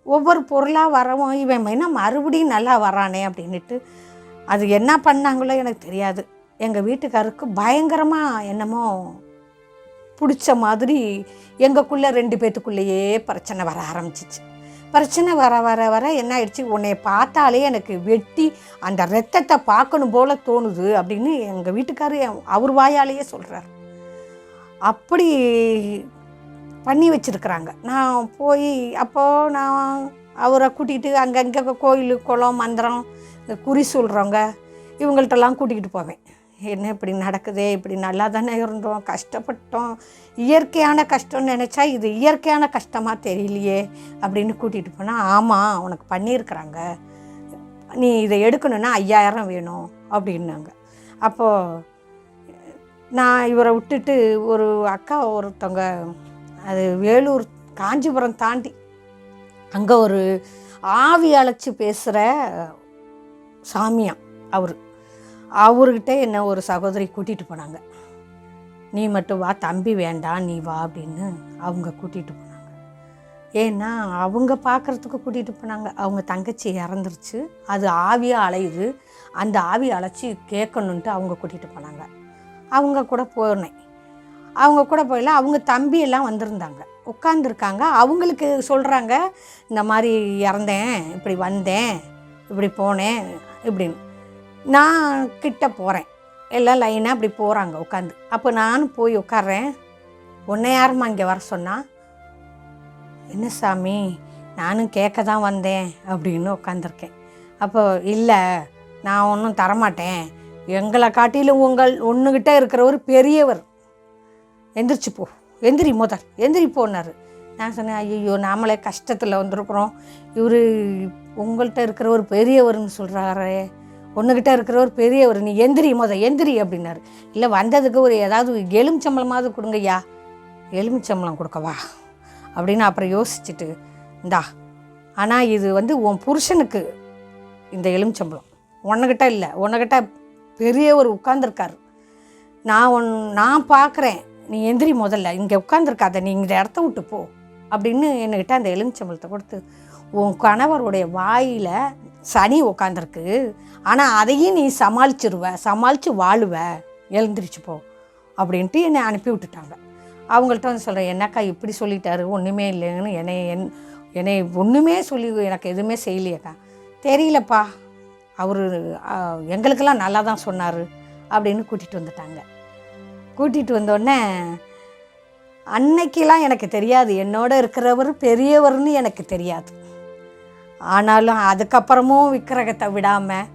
ஒவ்வொரு பொருளாக வரவும் இவன் என்ன மறுபடியும் நல்லா வரானே அப்படின்ட்டு அது என்ன பண்ணாங்களோ எனக்கு தெரியாது. எங்கள் வீட்டுக்காருக்கு பயங்கரமாக என்னமோ பிடிச்ச மாதிரி எங்களுக்குள்ளே 2 பேத்துக்குள்ளேயே பிரச்சனை வர ஆரம்பிச்சிச்சு. பிரச்சனை வர வர வர என்ன ஆயிடுச்சு, உன்னை பார்த்தாலே எனக்கு வெட்டி அந்த ரத்தத்தை பார்க்கணும் போல் தோணுது அப்படின்னு எங்கள் வீட்டுக்காரு அவர் வாயாலேயே சொல்கிறார். அப்படி பண்ணி வச்சுருக்குறாங்க. நான் போய் அப்போது நான் அவரை கூட்டிகிட்டு அங்கங்கே கோயில் குளம் மந்திரம் குறி சொல்கிறவங்க இவங்கள்ட்டெல்லாம் கூட்டிகிட்டு போவேன். என்ன இப்படி நடக்குதே, இப்படி நல்லா தானே இருந்தோம், கஷ்டப்பட்டோம், இயற்கையான கஷ்டம்னு நினச்சா இது இயற்கையான கஷ்டமாக தெரியலையே அப்படின்னு கூட்டிகிட்டு போனால், ஆமாம் உனக்கு பண்ணியிருக்கிறாங்க, நீ இதை எடுக்கணுன்னா 5000 வேணும் அப்படின்னாங்க. அப்போது நான் இவரை விட்டுட்டு ஒரு அக்கா ஒருத்தவங்க, அது வேலூர் காஞ்சிபுரம் தாண்டி அங்கே ஒரு ஆவி அழைச்சி பேசுகிற சாமியாம் அவர்கிட்ட என்னை ஒரு சகோதரி கூட்டிகிட்டு போனாங்க. நீ மட்டும் வா, தம்பி வேண்டாம் நீ வா அப்படின்னு அவங்க கூட்டிகிட்டு போனாங்க. ஏன்னா அவங்க பார்க்குறதுக்கு கூட்டிகிட்டு போனாங்க. அவங்க தங்கச்சி இறந்துருச்சு, அது ஆவியாக அலையுது, அந்த ஆவி அழைச்சி கேட்கணுன்ட்டு அவங்க கூட்டிகிட்டு போனாங்க. அவங்க கூட போனேன். அவங்க கூட போயில அவங்க தம்பியெல்லாம் வந்திருந்தாங்க, உட்காந்துருக்காங்க. அவங்களுக்கு சொல்கிறாங்க, இந்த மாதிரி இறந்தேன், இப்படி வந்தேன், இப்படி போனேன் இப்படின்னு. நான் கிட்ட போகிறேன், எல்லாம் லைனாக அப்படி போகிறாங்க உட்காந்து. அப்போ நானும் போய் உட்கார்றேன். உன்னை யாரும்மா இங்கே வர சொன்னா? என்ன சாமி, நானும் கேட்க தான் வந்தேன் அப்படின்னு உட்காந்துருக்கேன். அப்போ இல்லை நான் ஒன்றும் தரமாட்டேன், எங்களை காட்டிலும் ஒன்றுகிட்ட இருக்கிறவர் பெரியவர், எந்திரிச்சு போ, எந்திரி போனார். நான் சொன்னேன், ஐயோ நாமளே கஷ்டத்தில் வந்திருக்குறோம், இவர் உங்கள்கிட்ட இருக்கிறவர் பெரியவர்னு சொல்கிறாரே, ஒன்றுகிட்ட இருக்கிறவர் பெரியவர், நீ எந்திரி அப்படின்னாரு. இல்லை வந்ததுக்கு ஒரு ஏதாவது எலுமிச்சம்பளமாவது கொடுங்கய்யா. எலுமிச்சம்பளம் கொடுக்கவா அப்படின்னு அப்புறம் யோசிச்சுட்டு, இந்தா ஆனால் இது உன் புருஷனுக்கு இந்த எலுமிச்சம்பளம், உன்கிட்ட இல்லை, உன்கிட்ட பெரியவர் உட்கார்ந்துருக்காரு, நான் பார்க்குறேன், நீ எந்திரி முதல்ல, இங்கே உட்காந்துருக்காத, நீ இந்த இடத்த விட்டு போ அப்படின்னு என்கிட்ட அந்த எலுமிச்சம்பளத்தை கொடுத்து, உன் கணவருடைய வாயில் சனி உட்காந்துருக்கு, ஆனால் அதையும் நீ சமாளித்து வாழுவ, எழுந்திரிச்சு போ அப்படின்ட்டு என்னை அனுப்பி விட்டுட்டாங்க. அவங்கள்ட்ட சொல்கிறேன், என்னக்கா இப்படி சொல்லிட்டாரு, ஒன்றுமே இல்லைன்னு என்னை ஒன்றுமே சொல்லி எனக்கு எதுவுமே செய்யலையேக்கா. தெரியலப்பா, அவர் எங்களுக்கெல்லாம் நல்லா தான் சொன்னார் அப்படின்னு கூட்டிகிட்டு வந்துட்டாங்க. கூட்டிகிட்டு வந்தோடனே அன்னைக்கெல்லாம் எனக்கு தெரியாது என்னோட இருக்கிறவர் பெரியவர்னு எனக்கு தெரியாது. ஆனாலும் அதுக்கப்புறமும் விக்கிரகத்தை விடாமல்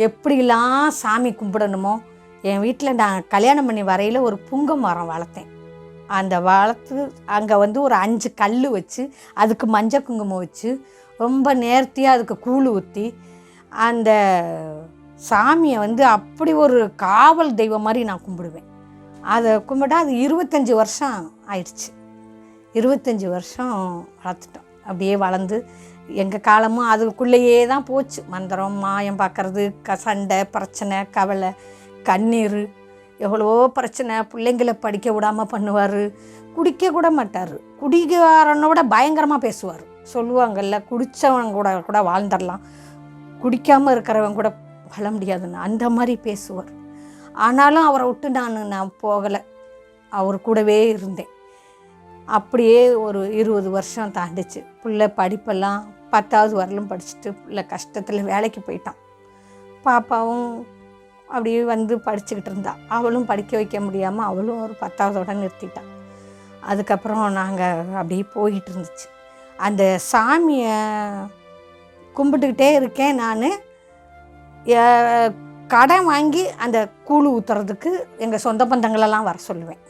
எப்படிலாம் சாமி கும்பிடணுமோ, என் வீட்டில் நான் கல்யாணம் பண்ணி வரையில் ஒரு புங்க மரம் வளர்த்தேன். அந்த வளர்த்து அங்கே ஒரு 5 கல் வச்சு அதுக்கு மஞ்சள் குங்குமம் வச்சு ரொம்ப நேர்த்தியாக அதுக்கு கூழ் ஊற்றி அந்த சாமியை அப்படி ஒரு காவல் தெய்வம் மாதிரி நான் கும்பிடுவேன். அதை கும்பிட்டா அது 25 வருஷம் ஆயிடுச்சு. 25 வருஷம் வளர்த்துட்டோம். அப்படியே வளர்ந்து எங்கள் காலமும் அதுக்குள்ளேயே தான் போச்சு. மந்திரம் மாயம் பார்க்குறது, சண்டை பிரச்சனை கவலை கண்ணீர், எவ்வளவோ பிரச்சனை. பிள்ளைங்களை படிக்க விடாமல் பண்ணுவார், குடிக்க கூட மாட்டார், குடிகாரனோட பயங்கரமாக பேசுவார். சொல்லுவாங்கள்ல, குடித்தவன் கூட வாழ்ந்துடலாம், குடிக்காமல் இருக்கிறவன் கூட வாழ முடியாதுன்னு, அந்த மாதிரி பேசுவார். ஆனாலும் அவரை விட்டு நான் போகலை, அவர் கூடவே இருந்தேன். அப்படியே ஒரு 20 வருஷம் தாண்டிச்சு. பிள்ளை படிப்பெல்லாம் 10வது வரலும் படிச்சுட்டு பிள்ளை கஷ்டத்தில் வேலைக்கு போயிட்டான். பாப்பாவும் அப்படியே படிச்சுக்கிட்டு இருந்தா. அவளும் படிக்க வைக்க முடியாமல் அவளும் ஒரு 10வதோட நிறுத்திட்டான். அதுக்கப்புறம் நாங்கள் அப்படியே போயிட்டு இருந்துச்சு. அந்த சாமியை கும்பிட்டுக்கிட்டே இருக்கேன். நான் கடன் வாங்கி அந்த கூழ் ஊற்றுறதுக்கு எங்கள் சொந்த பந்தங்களெல்லாம் வர சொல்லுவேன்.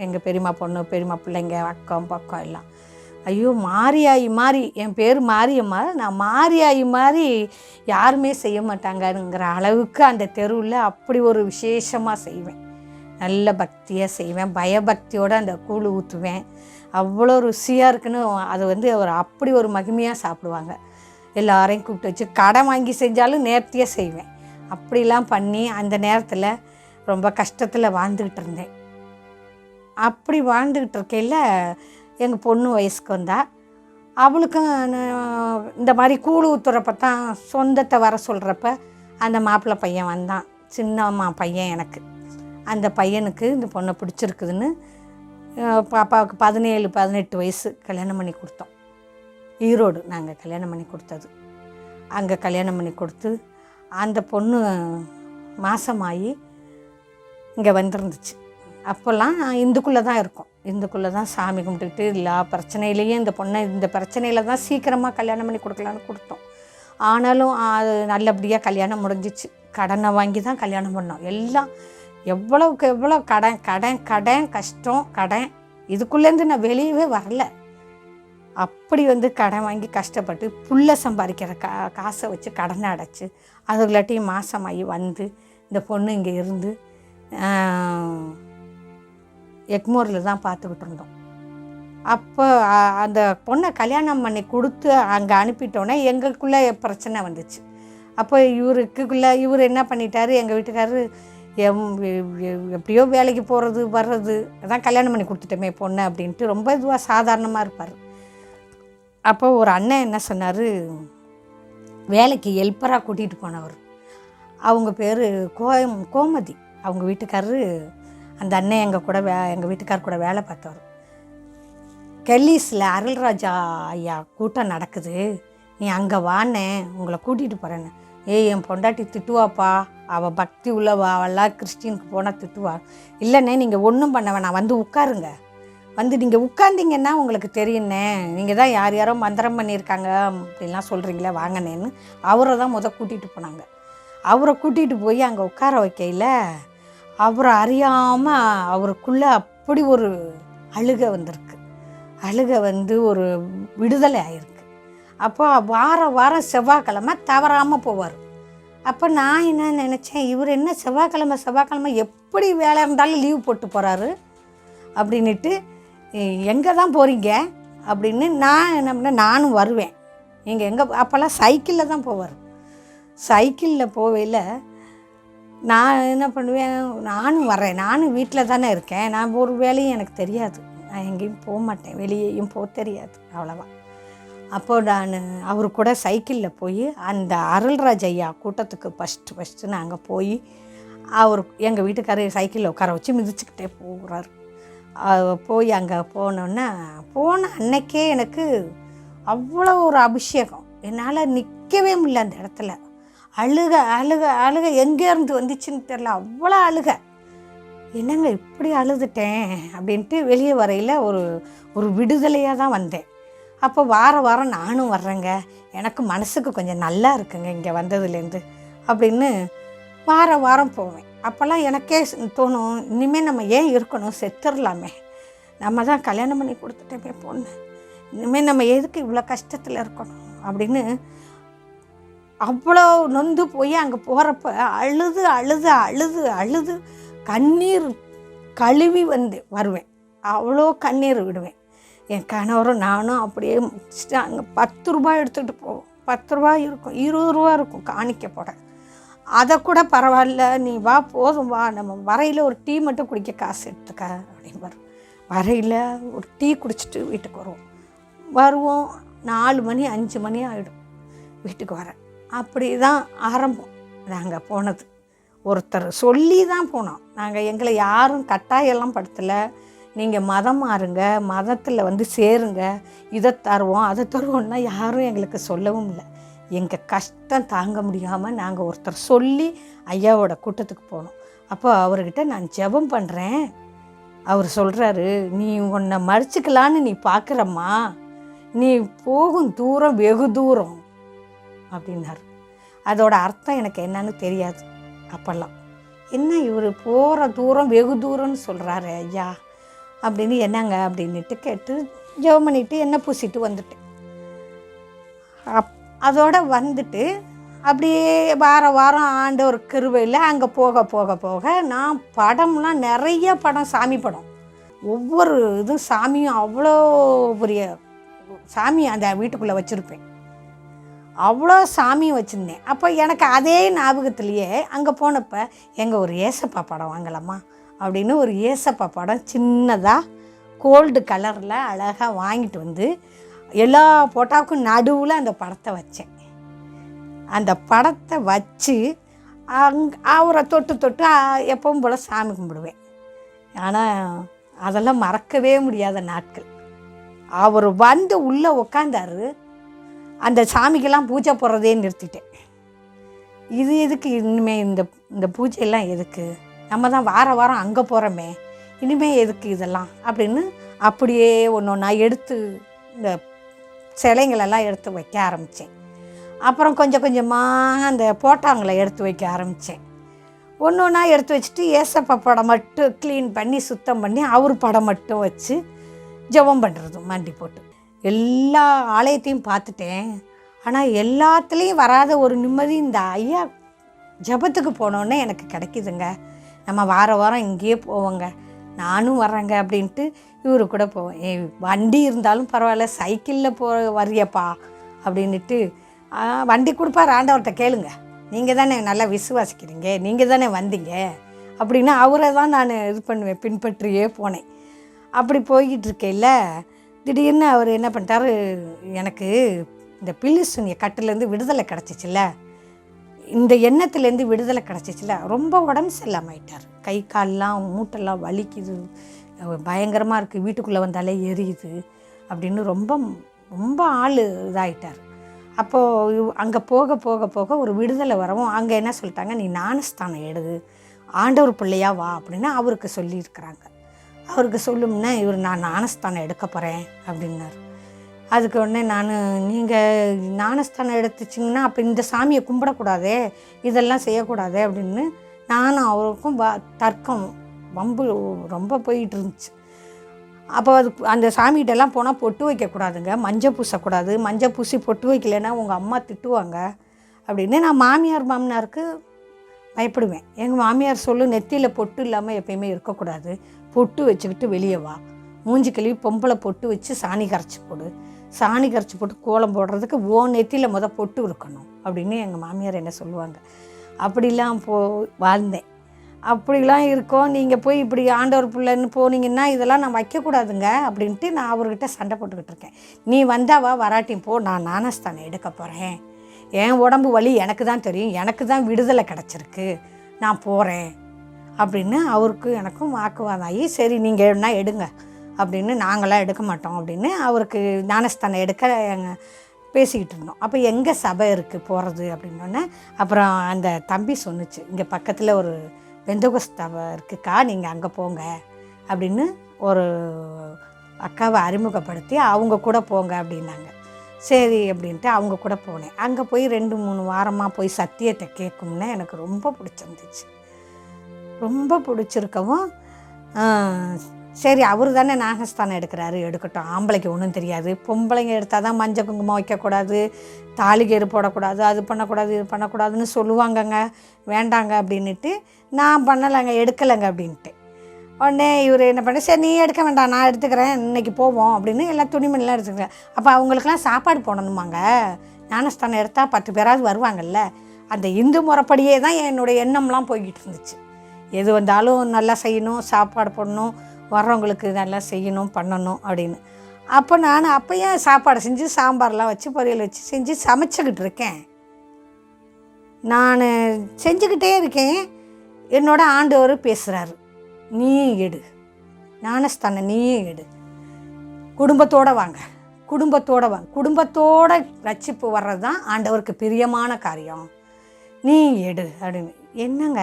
எங்கள் பெரியம்மா பொண்ணு, பெரியம்மா பிள்ளைங்க, அக்கம் பக்கம் எல்லாம். ஐயோ மாரியாயி மாதிரி, என் பேர் மாரியம்மா, நான் மாரியாயி மாதிரி யாருமே செய்ய மாட்டாங்கங்கிற அளவுக்கு அந்த தெருவில் அப்படி ஒரு விசேஷமாக செய்வேன். நல்ல பக்தியாக செய்வேன், பயபக்தியோடு அந்த கூழ் ஊற்றுவேன். அவ்வளோ ருசியாக இருக்குன்னு அது ஒரு அப்படி ஒரு மகிமையாக சாப்பிடுவாங்க. எல்லாரையும் கூப்பிட்டு வச்சு கடன் வாங்கி செஞ்சாலும் நேர்த்தியாக செய்வேன். அப்படிலாம் பண்ணி அந்த நேரத்தில் ரொம்ப கஷ்டத்தில் வாழ்ந்துக்கிட்டு இருந்தேன். அப்படி வாழ்ந்துக்கிட்டு இருக்கையில் எங்கள் பொண்ணு வயசுக்கு வந்தால், அவளுக்கும் இந்த மாதிரி கூழ் ஊற்றுறப்ப தான் சொந்தத்தை வர சொல்கிறப்ப அந்த மாப்பிள்ளை பையன் வந்தான், சின்னம்மா பையன் எனக்கு. அந்த பையனுக்கு இந்த பொண்ணை பிடிச்சிருக்குதுன்னு பாப்பாவுக்கு 17-18 வயசு கல்யாணம் பண்ணி கொடுத்தோம். ஈரோடு நாங்கள் கல்யாணம் பண்ணி கொடுத்தது. அங்கே கல்யாணம் பண்ணி கொடுத்து அந்த பொண்ணு மாசமாகி இங்கே வந்துருந்துச்சு. அப்போல்லாம் இந்துக்குள்ளே தான் இருக்கும், இந்துக்குள்ளே தான் சாமி கும்பிட்டுக்கிட்டு எல்லா பிரச்சனையிலையும் இந்த பிரச்சனையில் தான் சீக்கிரமாக கல்யாணம் பண்ணி கொடுக்கலான்னு கொடுத்தோம். ஆனாலும் அது நல்லபடியாக கல்யாணம் முடிஞ்சிச்சு. கடனை வாங்கி தான் கல்யாணம் பண்ணோம். எல்லாம் எவ்வளோக்கு எவ்வளோ கடன் கஷ்டம், கடன். இதுக்குள்ளேருந்து நான் வெளியவே வரல. அப்படி கடன் வாங்கி கஷ்டப்பட்டு புள்ள சம்பாதிக்கிற காசை வச்சு கடனை அடைச்சி அதுக்குள்ளாட்டியும் மாசமாகி இந்த பொண்ணு இங்கே இருந்து எக்மோரில் தான் பார்த்துக்கிட்டு இருந்தோம். அப்போ அந்த பொண்ணை கல்யாணம் பண்ணி கொடுத்து அங்கே அனுப்பிட்டோன்னே எங்களுக்குள்ளே பிரச்சனை வந்துச்சு. அப்போ இவர் என்ன பண்ணிட்டாரு, எங்கள் வீட்டுக்காரரு எப்படியோ வேலைக்கு போகிறது வர்றது, அதான் கல்யாணம் பண்ணி கொடுத்துட்டோமே பொண்ணு அப்படின்ட்டு ரொம்ப இதுவாக சாதாரணமாக இருப்பார். அப்போ ஒரு அண்ணன் என்ன சொன்னார், வேலைக்கு ஹெல்ப்பராக கூட்டிகிட்டு போனவர், அவங்க பேர் கோமதி. அவங்க வீட்டுக்காரரு அந்த அண்ணன் எங்கள் வீட்டுக்கார் கூட வேலை பார்த்தவர். கெல்லிஸில் அருள்ராஜா ஐயா கூட்டம் நடக்குது, நீ அங்கே வானே, உங்களை கூட்டிகிட்டு போகிறேன்னு. என் பொண்டாட்டி திட்டுவாப்பா, அவள் பக்தி உள்ளவா, அவளாம் கிறிஸ்டினுக்கு போனால் திட்டுவா. இல்லைண்ணே நீங்கள் ஒன்றும் பண்ண வேணாம், உட்காருங்க, நீங்கள் உட்காந்திங்கன்னா உங்களுக்கு தெரியுண்ணே, நீங்கள் தான் யாரோ மந்திரம் பண்ணியிருக்காங்க அப்படின்லாம் சொல்கிறீங்களே, வாங்கண்ணேன்னு அவரை தான் கூட்டிகிட்டு போனாங்க. அவரை கூட்டிகிட்டு போய் அங்கே உட்கார வைக்கையில் அவரை அறியாமல் அவருக்குள்ளே அப்படி ஒரு அழுகை வந்திருக்கு. அழுகை ஒரு விடுதலை ஆகிருக்கு. அப்போ வாரம் செவ்வாய்க்கிழமை தவறாமல் போவார். அப்போ நான் என்ன நினச்சேன், இவர் என்ன செவ்வாய்க்கிழமை எப்படி வேலை இருந்தாலும் லீவ் போட்டு போகிறாரு அப்படின்ட்டு, எங்கே தான் போகிறீங்க அப்படின்னு நான் என்ன பண்ணேன், நானும் வருவேன். நீங்கள் எங்கே, அப்போல்லாம் சைக்கிளில் தான் போவார். சைக்கிளில் போவையில் நான் என்ன பண்ணுவேன், நானும் வரேன், நானும் வீட்டில் தானே இருக்கேன், நான் ஒரு வேலையும் எனக்கு தெரியாது, நான் எங்கேயும் போக மாட்டேன், வெளியேயும் போக தெரியாது, அவ்வளோதான். அப்போது நான் அவர் கூட சைக்கிளில் போய் அந்த அருள்ராஜ் ஐயா கூட்டத்துக்கு ஃபஸ்ட்டு நாங்கள் போய் எங்கள் வீட்டுக்காரர் சைக்கிளில் உட்கார வச்சு மிதிச்சுக்கிட்டே போகிறார். போய் அங்கே போன அன்னைக்கே எனக்கு அவ்வளோ ஒரு அபிஷேகம், என்னால் நிற்கவே முடியல அந்த இடத்துல. அழுக எங்கேருந்து வந்துச்சுன்னு தெரில, அவ்வளோ அழுக. என்னங்க இப்படி அழுதுட்டேன் அப்படின்ட்டு வெளியே வரையில் ஒரு விடுதலையாக தான் வந்தேன். அப்போ வாரம் நானும் வர்றேங்க, எனக்கு மனசுக்கு கொஞ்சம் நல்லா இருக்குங்க இங்கே வந்ததுலேருந்து அப்படின்னு வாரம் போவேன். அப்போல்லாம் எனக்கே தோணும், இனிமேல் நம்ம ஏன் இருக்கணும், செத்துடலாமே, நம்ம தான் கல்யாணம் பண்ணி கொடுத்துட்டே பொண்ணு, இனிமேல் நம்ம எதுக்கு இவ்வளோ கஷ்டத்தில் இருக்கணும் அப்படின்னு அவ்வளோ நொந்து போய் அங்கே போகிறப்ப அழுது கண்ணீர் கழுவி வருவேன். அவ்வளோ கண்ணீர் விடுவேன். என் கணவரும் நானும் அப்படியே முடிச்சுட்டு அங்கே 10 ரூபாய் எடுத்துகிட்டு போவோம். 10 ரூபாய் இருக்கும், 20 ரூபா இருக்கும் காணிக்க போட. அதை கூட பரவாயில்ல, நீ வா, போதும் வா, நம்ம வரையில் ஒரு டீ மட்டும் குடிக்க காசு எடுத்துக்க அப்படின்பார். வரையில் ஒரு டீ குடிச்சிட்டு வீட்டுக்கு வருவோம். 4 மணி 5 மணி ஆகிடும் வீட்டுக்கு வர. அப்படி தான் ஆரம்பம். நாங்கள் போனது ஒருத்தர் சொல்லி தான் போனோம். நாங்கள் எங்களை யாரும் கட்டாயெல்லாம் படுத்தலை. நீங்கள் மதம் மாறுங்க, மதத்தில் சேருங்க, இதை தருவோம் அதை தருவோம்னா யாரும் எங்களுக்கு சொல்லவும் இல்லை. எங்கள் கஷ்டம் தாங்க முடியாமல் நாங்கள் ஒருத்தர் சொல்லி ஐயாவோட கூட்டத்துக்கு போனோம். அப்போ அவர்கிட்ட நான் ஜெபம் பண்ணுறேன். அவர் சொல்கிறாரு, நீ உன்னை மறிச்சிக்கலான்னு நீ பார்க்குறம்மா, நீ போகும் தூரம் வெகு தூரம் அப்படின்னாரு. அதோட அர்த்தம் எனக்கு என்னன்னு தெரியாது அப்போல்லாம். என்ன இவர் போகிற தூரம் வெகு தூரம்னு சொல்கிறாரு ஐயா அப்படின்னு, என்னங்க அப்படின்ட்டு கேட்டு ஜெபம் பண்ணிவிட்டு எண்ணெய் பூசிட்டு வந்துட்டேன். அதோடு வந்துட்டு அப்படியே வாரம் ஆண்டவர் கிருபையில் அங்கே போக நான் படம்லாம் நிறைய படம், சாமி படம், ஒவ்வொரு இதுவும் சாமியும் அவ்வளோ பெரிய சாமி அந்த வீட்டுக்குள்ளே வச்சுருப்பேன். அவ்வளோ சாமியும் வச்சுருந்தேன். அப்போ எனக்கு அதே ஞாபகத்துலேயே அங்கே போனப்போ எங்கள் ஒரு ஏசப்பா படம் வாங்கலாமா அப்படின்னு ஒரு ஏசப்பா படம் சின்னதாக கோல்டு கலரில் அழகாக வாங்கிட்டு எல்லா போட்டாவுக்கும் நடுவில் அந்த படத்தை வச்சேன். அந்த படத்தை வச்சு அவரை தொட்டு தொட்டு எப்பவும் போல் சாமி கும்பிடுவேன். ஆனால் அதெல்லாம் மறக்கவே முடியாத நாட்கள். அவர் வந்து உள்ளே உக்காந்தாரு, அந்த சாமிக்கெல்லாம் பூஜை போடுறதே நிறுத்திட்டேன். இது எதுக்கு இனிமேல் இந்த பூஜையெல்லாம் எதுக்கு, நம்ம தான் வாரம் அங்கே போகிறோமே, இனிமேல் எதுக்கு இதெல்லாம் அப்படின்னு அப்படியே ஒன்று ஒன்றா எடுத்து இந்த சிலைங்களெல்லாம் எடுத்து வைக்க ஆரம்பித்தேன். அப்புறம் கொஞ்சம் கொஞ்சமாக அந்த போட்டாங்களை எடுத்து வைக்க ஆரம்பித்தேன். ஒன்று ஒன்றா எடுத்து வச்சுட்டு ஏசப்பா படம் மட்டும் க்ளீன் பண்ணி சுத்தம் பண்ணி அவர் படம் மட்டும் வச்சு ஜெபம் பண்ணுறது மண்டி போட்டு. எல்லா ஆலயத்தையும் பார்த்துட்டேன். ஆனால் எல்லாத்துலேயும் வராத ஒரு நிம்மதி இந்த ஐயா ஜபத்துக்கு போனோன்னே எனக்கு கிடைக்குதுங்க. நம்ம வாரம் இங்கேயே போவோங்க, நானும் வர்றேங்க அப்படின்ட்டு இவரு கூட போவேன். வண்டி இருந்தாலும் பரவாயில்ல, சைக்கிளில் வர்றியப்பா அப்படின்ட்டு வண்டி கொடுப்பார். ஆண்டவர்கிட்ட கேளுங்க, நீங்கள் தானே நல்லா விசுவாசிக்கிறீங்க, நீங்கள் தானே வந்தீங்க அப்படின்னு அவரை தான் நான் இது பண்ணுவேன், பின்பற்றியே போனேன். அப்படி போய்கிட்டு இருக்கையில் திடீர்னு அவர் என்ன பண்ணிட்டாரு, எனக்கு இந்த பில்லிசூனிய கட்டுலேருந்து விடுதலை கிடச்சிச்சில்ல, இந்த எண்ணத்துலேருந்து விடுதலை கிடச்சிச்சில்ல, ரொம்ப உடம்பு சரியில்லாமல் ஆயிட்டார். கை கால்லாம் மூட்டெல்லாம் வலிக்குது, பயங்கரமாக இருக்குது, வீட்டுக்குள்ளே வந்தாலே எரியுது அப்படின்னு ரொம்ப ரொம்ப ஆள் இதாகிட்டார். அப்போது அங்கே போக போக போக ஒரு விடுதலை வரவும் அங்கே என்ன சொல்லிட்டாங்க, நீ ஞானஸ்தானம் எடு, ஆண்டவர் பிள்ளையா வா அப்படின்னு அவருக்கு சொல்லியிருக்கிறாங்க. அவருக்கு சொல்லும்னா இவர் நான் ஞானஸ்தானம் எடுக்க போகிறேன் அப்படின்னார். அதுக்கு உடனே நீங்கள் ஞானஸ்தானம் எடுத்துச்சிங்கன்னா அப்போ இந்த சாமியை கும்பிடக்கூடாதே, இதெல்லாம் செய்யக்கூடாதே அப்படின்னு நானும் அவருக்கும் தர்க்கம் வம்பு ரொம்ப போயிட்டு இருந்துச்சு. அப்போ அந்த சாமிகிட்டெல்லாம் போனால் பொட்டு வைக்கக்கூடாதுங்க, மஞ்சள் பூசக்கூடாது, மஞ்சள் பூசி பொட்டு வைக்கலைன்னா உங்கள் அம்மா திட்டுவாங்க அப்படின்னு நான் மாமியாருக்கு பயப்படுவேன். எங்கள் மாமியார் நெத்தியில் பொட்டு இல்லாமல் எப்பயுமே இருக்கக்கூடாது, பொட்டு வச்சுக்கிட்டு வெளியே வா, மூஞ்சி கழுவி பொம்பளை பொட்டு வச்சு சாணி கரைச்சி போடு, சாணி கரைச்சி போட்டு கோலம் போடுறதுக்கு நெத்தியில் பொட்டு இருக்கணும் அப்படின்னு எங்கள் மாமியார் என்ன சொல்லுவாங்க. அப்படிலாம் வாழ்ந்தேன். அப்படிலாம் இருக்கோம். நீங்கள் போய் இப்படி ஆண்டவர் பிள்ளைன்னு போனீங்கன்னா இதெல்லாம் நான் வைக்கக்கூடாதுங்க அப்படின்ட்டு நான் அவர்கிட்ட சண்டை போட்டுக்கிட்டு இருக்கேன். நீ வந்தாவா வராட்டியும் போ, நான் ஞானஸ்தானம் எடுக்க போகிறேன், என் உடம்பு வலி எனக்கு தான் தெரியும், எனக்கு தான் விடுதலை கிடச்சிருக்கு, நான் போகிறேன் அப்படின்னு அவருக்கு எனக்கும் வாக்குவாதம் ஆகி, சரி நீங்கள் என்ன எடுங்க அப்படின்னு, நாங்களாம் எடுக்க மாட்டோம் அப்படின்னு அவருக்கு ஞானஸ்தானம் எடுக்க பேசிக்கிட்டு இருந்தோம். அப்போ எங்கே சபை இருக்குது போகிறது அப்படின்னோடனே அப்புறம் அந்த தம்பி சொன்னிச்சு, இங்கே பக்கத்தில் ஒரு பெந்தகோஸ்தவ இருக்குக்கா, நீங்கள் அங்கே போங்க அப்படின்னு ஒரு அக்காவை அறிமுகப்படுத்தி அவங்க கூட போங்க அப்படின்னாங்க. சரி அப்படின்ட்டு அவங்க கூட போனேன். அங்கே போய் 2-3 வாரமாக போய் சத்தியத்தை கேட்கும்னா எனக்கு ரொம்ப பிடிச்சிருந்துச்சு. ரொம்ப பிடிச்சிருக்கவும் சரி அவர் தானே ஞானஸ்தானம் எடுக்கிறாரு, எடுக்கட்டும், ஆம்பளைக்கு ஒன்றும் தெரியாது, பொம்பளைங்க எடுத்தால் தான் மஞ்சள் குங்குமம் வைக்கக்கூடாது, தாலிகேறு போடக்கூடாது, அது பண்ணக்கூடாது, இது பண்ணக்கூடாதுன்னு சொல்லுவாங்கங்க, வேண்டாங்க அப்படின்ட்டு நான் பண்ணலைங்க, எடுக்கலைங்க அப்படின்ட்டு. உடனே இவர் என்ன பண்ண, சரி நீ எடுக்க வேண்டாம், நான் எடுத்துக்கிறேன், இன்றைக்கி போவோம் அப்படின்னு எல்லாம் துணிமணிலாம் எடுத்துக்கிறேன். அப்போ அவங்களுக்கெல்லாம் சாப்பாடு போடணுமாங்க, ஞானஸ்தானம் எடுத்தால் 10 பேராவது வருவாங்கல்ல. அந்த இந்து முறைப்படியே தான் என்னுடைய எண்ணம்லாம் போய்கிட்டு இருந்துச்சு. எது வந்தாலும் நல்லா செய்யணும், சாப்பாடு போடணும், வர்றவங்களுக்கு நல்லா செய்யணும் பண்ணணும் அப்படின்னு. அப்போ நான் அப்போயே சாப்பாடு செஞ்சு சாம்பார்லாம் வச்சு பொரியல் வச்சு செஞ்சு சமைச்சிக்கிட்டு இருக்கேன். நான் செஞ்சுக்கிட்டே இருக்கேன். என்னோட ஆண்டவர் பேசுகிறாரு, நீ எடு ஞானஸ்தானம், நீயே எடு, குடும்பத்தோடு வாங்க, குடும்பத்தோட ரட்சிப்பு வர்றது தான் ஆண்டவருக்கு பிரியமான காரியம், நீ எடு அப்படின்னு. என்னங்க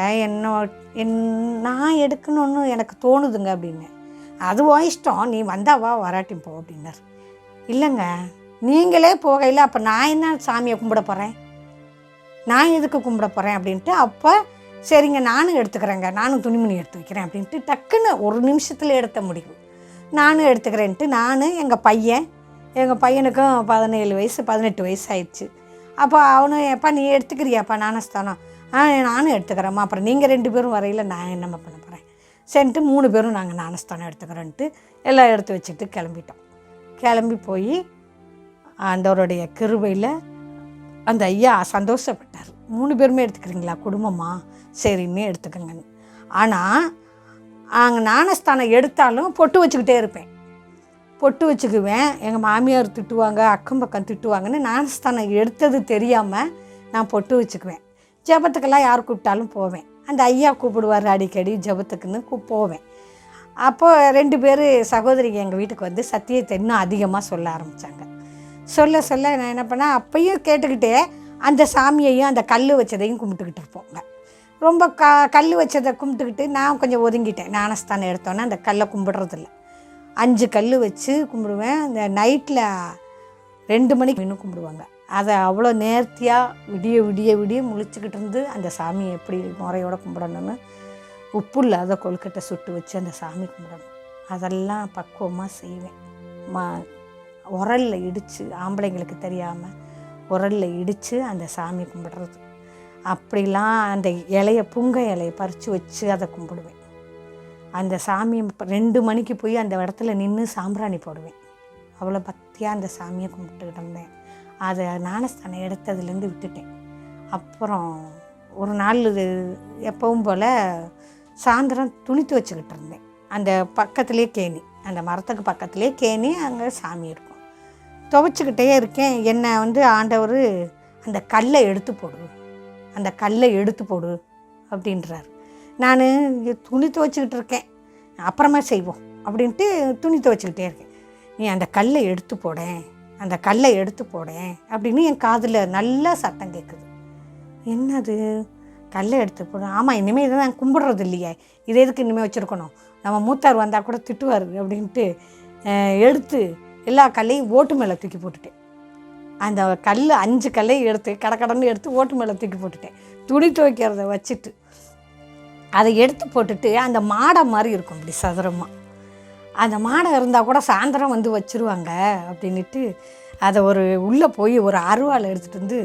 நான் எடுக்கணும்னு எனக்கு தோணுதுங்க அப்படின்னு. அதுவும் இஷ்டம், நீ வந்தாவா வராட்டியும் போ அப்படின்னார். இல்லைங்க, நீங்களே போகையில் அப்போ நான் என்ன சாமியை கும்பிட போகிறேன், நான் எதுக்கு கும்பிட போகிறேன் அப்படின்ட்டு. அப்போ சரிங்க நானும் எடுத்துக்கிறேங்க, நானும் துணிமணி எடுத்து வைக்கிறேன் அப்படின்ட்டு டக்குன்னு ஒரு நிமிஷத்தில் எடுத்த முடிவு. நானும் எடுத்துக்கிறேன்ட்டு நான் எங்கள் பையனுக்கும் 17 வயசு 18 வயசு ஆயிடுச்சு. அப்போ அவனும் எப்பா நீ எடுத்துக்கிறியாப்பா ஞானஸ்தானம், நானும் எடுத்துக்கிறேம்மா, அப்புறம் நீங்கள் 2 பேரும் வரையில் நான் என்னம்மா பண்ண போகிறேன், சரின்ட்டு 3 பேரும் நாங்கள் ஞானஸ்தானம் எடுத்துக்கிறோன்ட்டு எல்லாம் எடுத்து வச்சுட்டு கிளம்பிட்டோம். கிளம்பி போய் ஆண்டவருடைய கிருபையில் அந்த ஐயா சந்தோஷப்பட்டார். 3 பேருமே எடுத்துக்கிறீங்களா குடும்பமா, சரின்னு எடுத்துக்கங்கன்னு. ஆனால் அங்கே ஞானஸ்தானம் எடுத்தாலும் பொட்டு வச்சுக்கிட்டே இருப்பேன், பொட்டு வச்சுக்குவேன். எங்கள் மாமியார் திட்டுவாங்க, அக்கம் பக்கம் திட்டுவாங்கன்னு ஞானஸ்தானம் எடுத்தது தெரியாமல் நான் பொட்டு வச்சுக்குவேன். ஜெபத்துக்கெல்லாம் யார் கூப்பிட்டாலும் போவேன். அந்த ஐயா கூப்பிடுவார் அடிக்கடி ஜெபத்துக்குன்னு போவேன். அப்போது 2 பேர் சகோதரிங்க எங்கள் வீட்டுக்கு வந்து சத்தியத்தை இன்னும் அதிகமாக சொல்ல ஆரம்பித்தாங்க. சொல்ல நான் என்ன பண்ணேன், அப்பையும் கேட்டுக்கிட்டே அந்த சாமியையும் அந்த கல் வச்சதையும் கும்பிட்டுக்கிட்டு இருப்போங்க. ரொம்ப கல் வச்சதை கும்பிட்டுக்கிட்டு நான் கொஞ்சம் ஒதுங்கிட்டேன். ஞானஸ்தானம் எடுத்தோன்னே அந்த கல்லை கும்பிடுறதில்ல. 5 கல் வச்சு கும்பிடுவேன். அந்த நைட்டில் 2 மணிக்கு இன்னும் கும்பிடுவாங்க. அதை அவ்வளோ நேர்த்தியாக விடிய முழிச்சுக்கிட்டு இருந்து அந்த சாமியை எப்படி முறையோடு கும்பிடணும்னு உப்பு இல்லாத கொழுக்கட்டை சுட்டு வச்சு அந்த சாமி கும்பிடணும். அதெல்லாம் பக்குவமாக செய்வேன். உரலில் இடித்து, ஆம்பளைங்களுக்கு தெரியாமல் உரலில் இடித்து அந்த சாமி கும்பிடுறது. அப்படிலாம் அந்த புங்க இலையை பறித்து வச்சு அதை கும்பிடுவேன். அந்த சாமி 2 மணிக்கு போய் அந்த இடத்துல நின்று சாம்பிராணி போடுவேன். அவ்வளோ பக்தியாக அந்த சாமியை கும்பிட்டுக்கிட்டு இருந்தேன். அதை ஞானஸ்தானம் எடுத்ததுலேருந்து விட்டுட்டேன். அப்புறம் ஒரு நாள் எப்பவும் போல் சாயந்தரம் துணி துவைச்சிக்கிட்டு இருந்தேன். அந்த பக்கத்துலேயே கேணி, அந்த மரத்துக்கு பக்கத்துலேயே கேணி, அங்கே சாமி இருக்கும். துவைச்சிக்கிட்டே இருக்கேன். என்னை வந்து ஆண்டவர் அந்த கல்லை எடுத்து போடு அப்படின்றார். நான் துணி துவைச்சிக்கிட்டு இருக்கேன், அப்புறமா செய்வோம் அப்படின்ட்டு துணி துவைச்சிக்கிட்டே இருக்கேன். நீ அந்த கல்லை எடுத்து போடேன் அப்படின்னு என் காதில் நல்லா சத்தம் கேட்குது. என்னது, கல்லை எடுத்து போட? ஆமாம், இனிமேல் இதை நான் கும்பிடுறது இல்லையே, இதை எதுக்கு இனிமேல் வச்சுருக்கணும், நம்ம மூத்தார் வந்தால் கூட திட்டுவார் அப்படின்ட்டு எடுத்து எல்லா கல்லையும் ஓட்டு மேலே தூக்கி போட்டுட்டேன். அந்த 5 கல்லையும் எடுத்து கடன்னு எடுத்து ஓட்டு மேலே தூக்கி போட்டுட்டேன். துணி துவைக்கிறத வச்சுட்டு அதை எடுத்து போட்டுட்டு, அந்த மாடை மாதிரி இருக்கும் இப்படி சதுரமாக, அந்த மாடை இருந்தால் கூட சாயந்தரம் வந்து வச்சுருவாங்க அப்படின்ட்டு அதை உள்ளே போய் ஒரு அருவாள் எடுத்துகிட்டு வந்து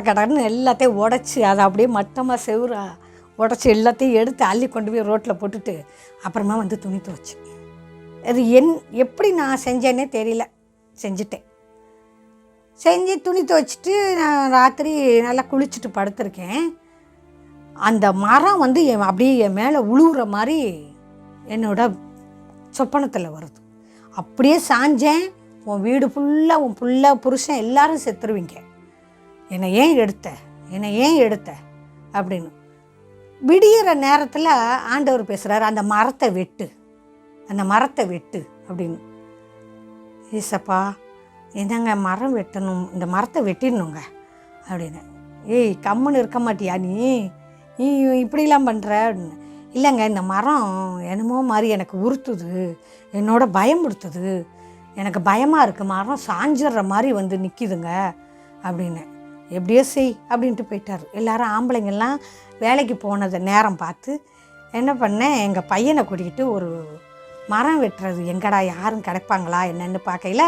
கடன்னு எல்லாத்தையும் உடச்சி அதை அப்படியே மட்டமாக செவுரா உடச்சி எல்லாத்தையும் எடுத்து அள்ளி கொண்டு போய் ரோட்டில் போட்டுட்டு அப்புறமா வந்து துணி துவைச்சி. அது எப்படி நான் செஞ்சேன்னே தெரியல, செஞ்சு துணி துவைச்சிட்டு நான் ராத்திரி நல்லா குளிச்சுட்டு படுத்திருக்கேன். அந்த மரம் வந்து அப்படியே என் மேலே உழுவுற மாதிரி என்னோட சொப்பனத்தில் வருது. அப்படியே சாஞ்சேன். உன் வீடு ஃபுல்லாக உன் புள்ள புருஷன் எல்லாரும் செத்துருவீங்க, என்னை ஏன் எடுத்த அப்படின்னு. விடியிற நேரத்தில் ஆண்டவர் பேசுகிறார், அந்த மரத்தை வெட்டு அப்படின்னு. ஏசப்பா, என்னங்க மரம் வெட்டணும், இந்த மரத்தை வெட்டிடணுங்க அப்படின்னு. ஏய், கம்முன்னு இருக்க மாட்டியா நீ இப்படிலாம் பண்ணுற அப்படின்னு. இல்லைங்க, இந்த மரம் என்னமோ மாதிரி எனக்கு உறுத்துது, என்னோட பயமுறுத்துது, எனக்கு பயமாக இருக்குது, மரம் சாஞ்சிடுற மாதிரி வந்து நிற்கிதுங்க அப்படின்னு. எப்படியோ செய் அப்படின்ட்டு போயிட்டார். எல்லோரும் ஆம்பளைங்கள்லாம் வேலைக்கு போனதை நேரம் பார்த்து என்ன பண்ணேன், எங்கள் பையனை கூட்டிக்கிட்டு ஒரு மரம் வெட்டுறது எங்கடா யாரும் கிடைப்பாங்களா என்னென்னு பார்க்கையில்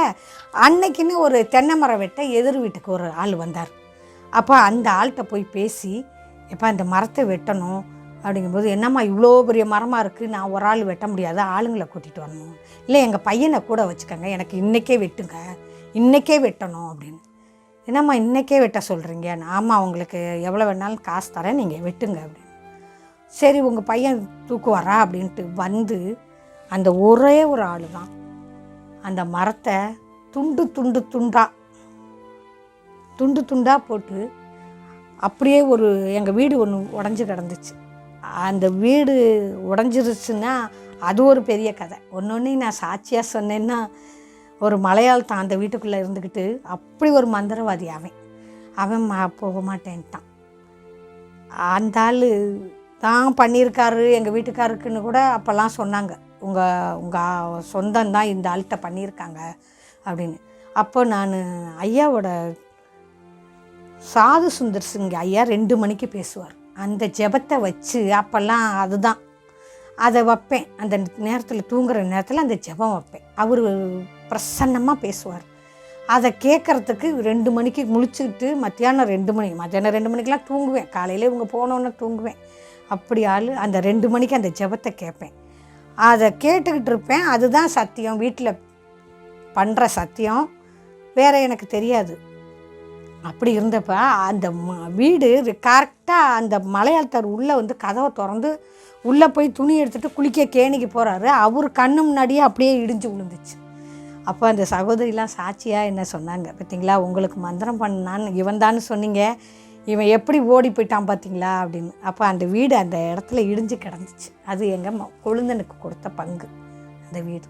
அன்னைக்குன்னு ஒரு தென்னை மரம் வெட்ட எதிர் வீட்டுக்கு ஒரு ஆள் வந்தார். அப்போ அந்த ஆள்கிட்ட போய் பேசி, எப்போ இந்த மரத்தை வெட்டணும் அப்படிங்கும்போது, என்னம்மா இவ்வளோ பெரிய மரமாக இருக்குது, நான் ஒரு ஆள் வெட்ட முடியாது, ஆளுங்களை கூட்டிகிட்டு வரணும், இல்லை எங்கள் பையனை கூட வச்சுக்கோங்க, எனக்கு இன்றைக்கே வெட்டணும் அப்படின்னு. என்னம்மா இன்றைக்கே வெட்ட சொல்கிறீங்க? ஆமாம், உங்களுக்கு எவ்வளோ வேணாலும் காசு தரேன், நீங்கள் வெட்டுங்க அப்படின்னு. சரி, உங்கள் பையன் தூக்குவாரா அப்படின்ட்டு வந்து அந்த ஒரே ஒரு ஆள் தான் அந்த மரத்தை துண்டு துண்டாக போட்டு அப்படியே எங்கள் வீடு ஒன்று உடஞ்சி கிடந்துச்சு. அந்த வீடு உடஞ்சிருச்சுன்னா அது ஒரு பெரிய கதை. ஒன்று நான் சாட்சியாக சொன்னேன்னா, ஒரு மலையாளத்தான் அந்த வீட்டுக்குள்ளே இருந்துக்கிட்டு அப்படி ஒரு மந்திரவாதி அவன் போக மாட்டேன்ட்டான். அந்த ஆள் தான் பண்ணியிருக்காரு எங்கள் வீட்டுக்காருக்குன்னு கூட அப்போல்லாம் சொன்னாங்க, உங்கள் சொந்தம்தான் இந்த ஆள்கிட்ட பண்ணியிருக்காங்க அப்படின்னு. அப்போ நான் ஐயாவோட சாது சுந்தர் சிங் ஐயா 2 மணிக்கு பேசுவார். அந்த ஜெபத்தை வச்சு அப்போல்லாம் அதுதான் அதை வைப்பேன். அந்த நேரத்தில் தூங்குகிற நேரத்தில் அந்த ஜெபம் வைப்பேன். அவர் பிரசன்னமாக பேசுவார். அதை கேட்குறதுக்கு 2 மணிக்கு முழிச்சுக்கிட்டு மத்தியானம் 2 மணிக்கெலாம் தூங்குவேன். காலையில் இவங்க போனோன்னே தூங்குவேன். அப்படி ஆள் அந்த 2 மணிக்கு அந்த ஜெபத்தை கேட்பேன். அதை கேட்டுக்கிட்டு இருப்பேன். அதுதான் சத்தியம், வீட்டில் பண்ணுற சத்தியம், வேறு எனக்கு தெரியாது. அப்படி இருந்தப்ப அந்த வீடு கரெக்டாக அந்த மலையாளத்தார் உள்ளே வந்து கதவை திறந்து உள்ளே போய் துணி எடுத்துகிட்டு குளிக்க கேணிக்கு போகிறாரு. அவர் கண்ணு முன்னாடியே அப்படியே இடிஞ்சு விழுந்துச்சு. அப்போ அந்த சகோதரிலாம் சாட்சியாக என்ன சொன்னாங்க, பார்த்தீங்களா, உங்களுக்கு மந்திரம் பண்ணான்னு இவன் தான்னு சொன்னீங்க, இவன் எப்படி ஓடி போயிட்டான் பார்த்தீங்களா அப்படின்னு. அப்போ அந்த வீடு அந்த இடத்துல இடிஞ்சு கிடந்துச்சு. அது எங்கள் கொழுந்தனுக்கு கொடுத்த பங்கு அந்த வீடு.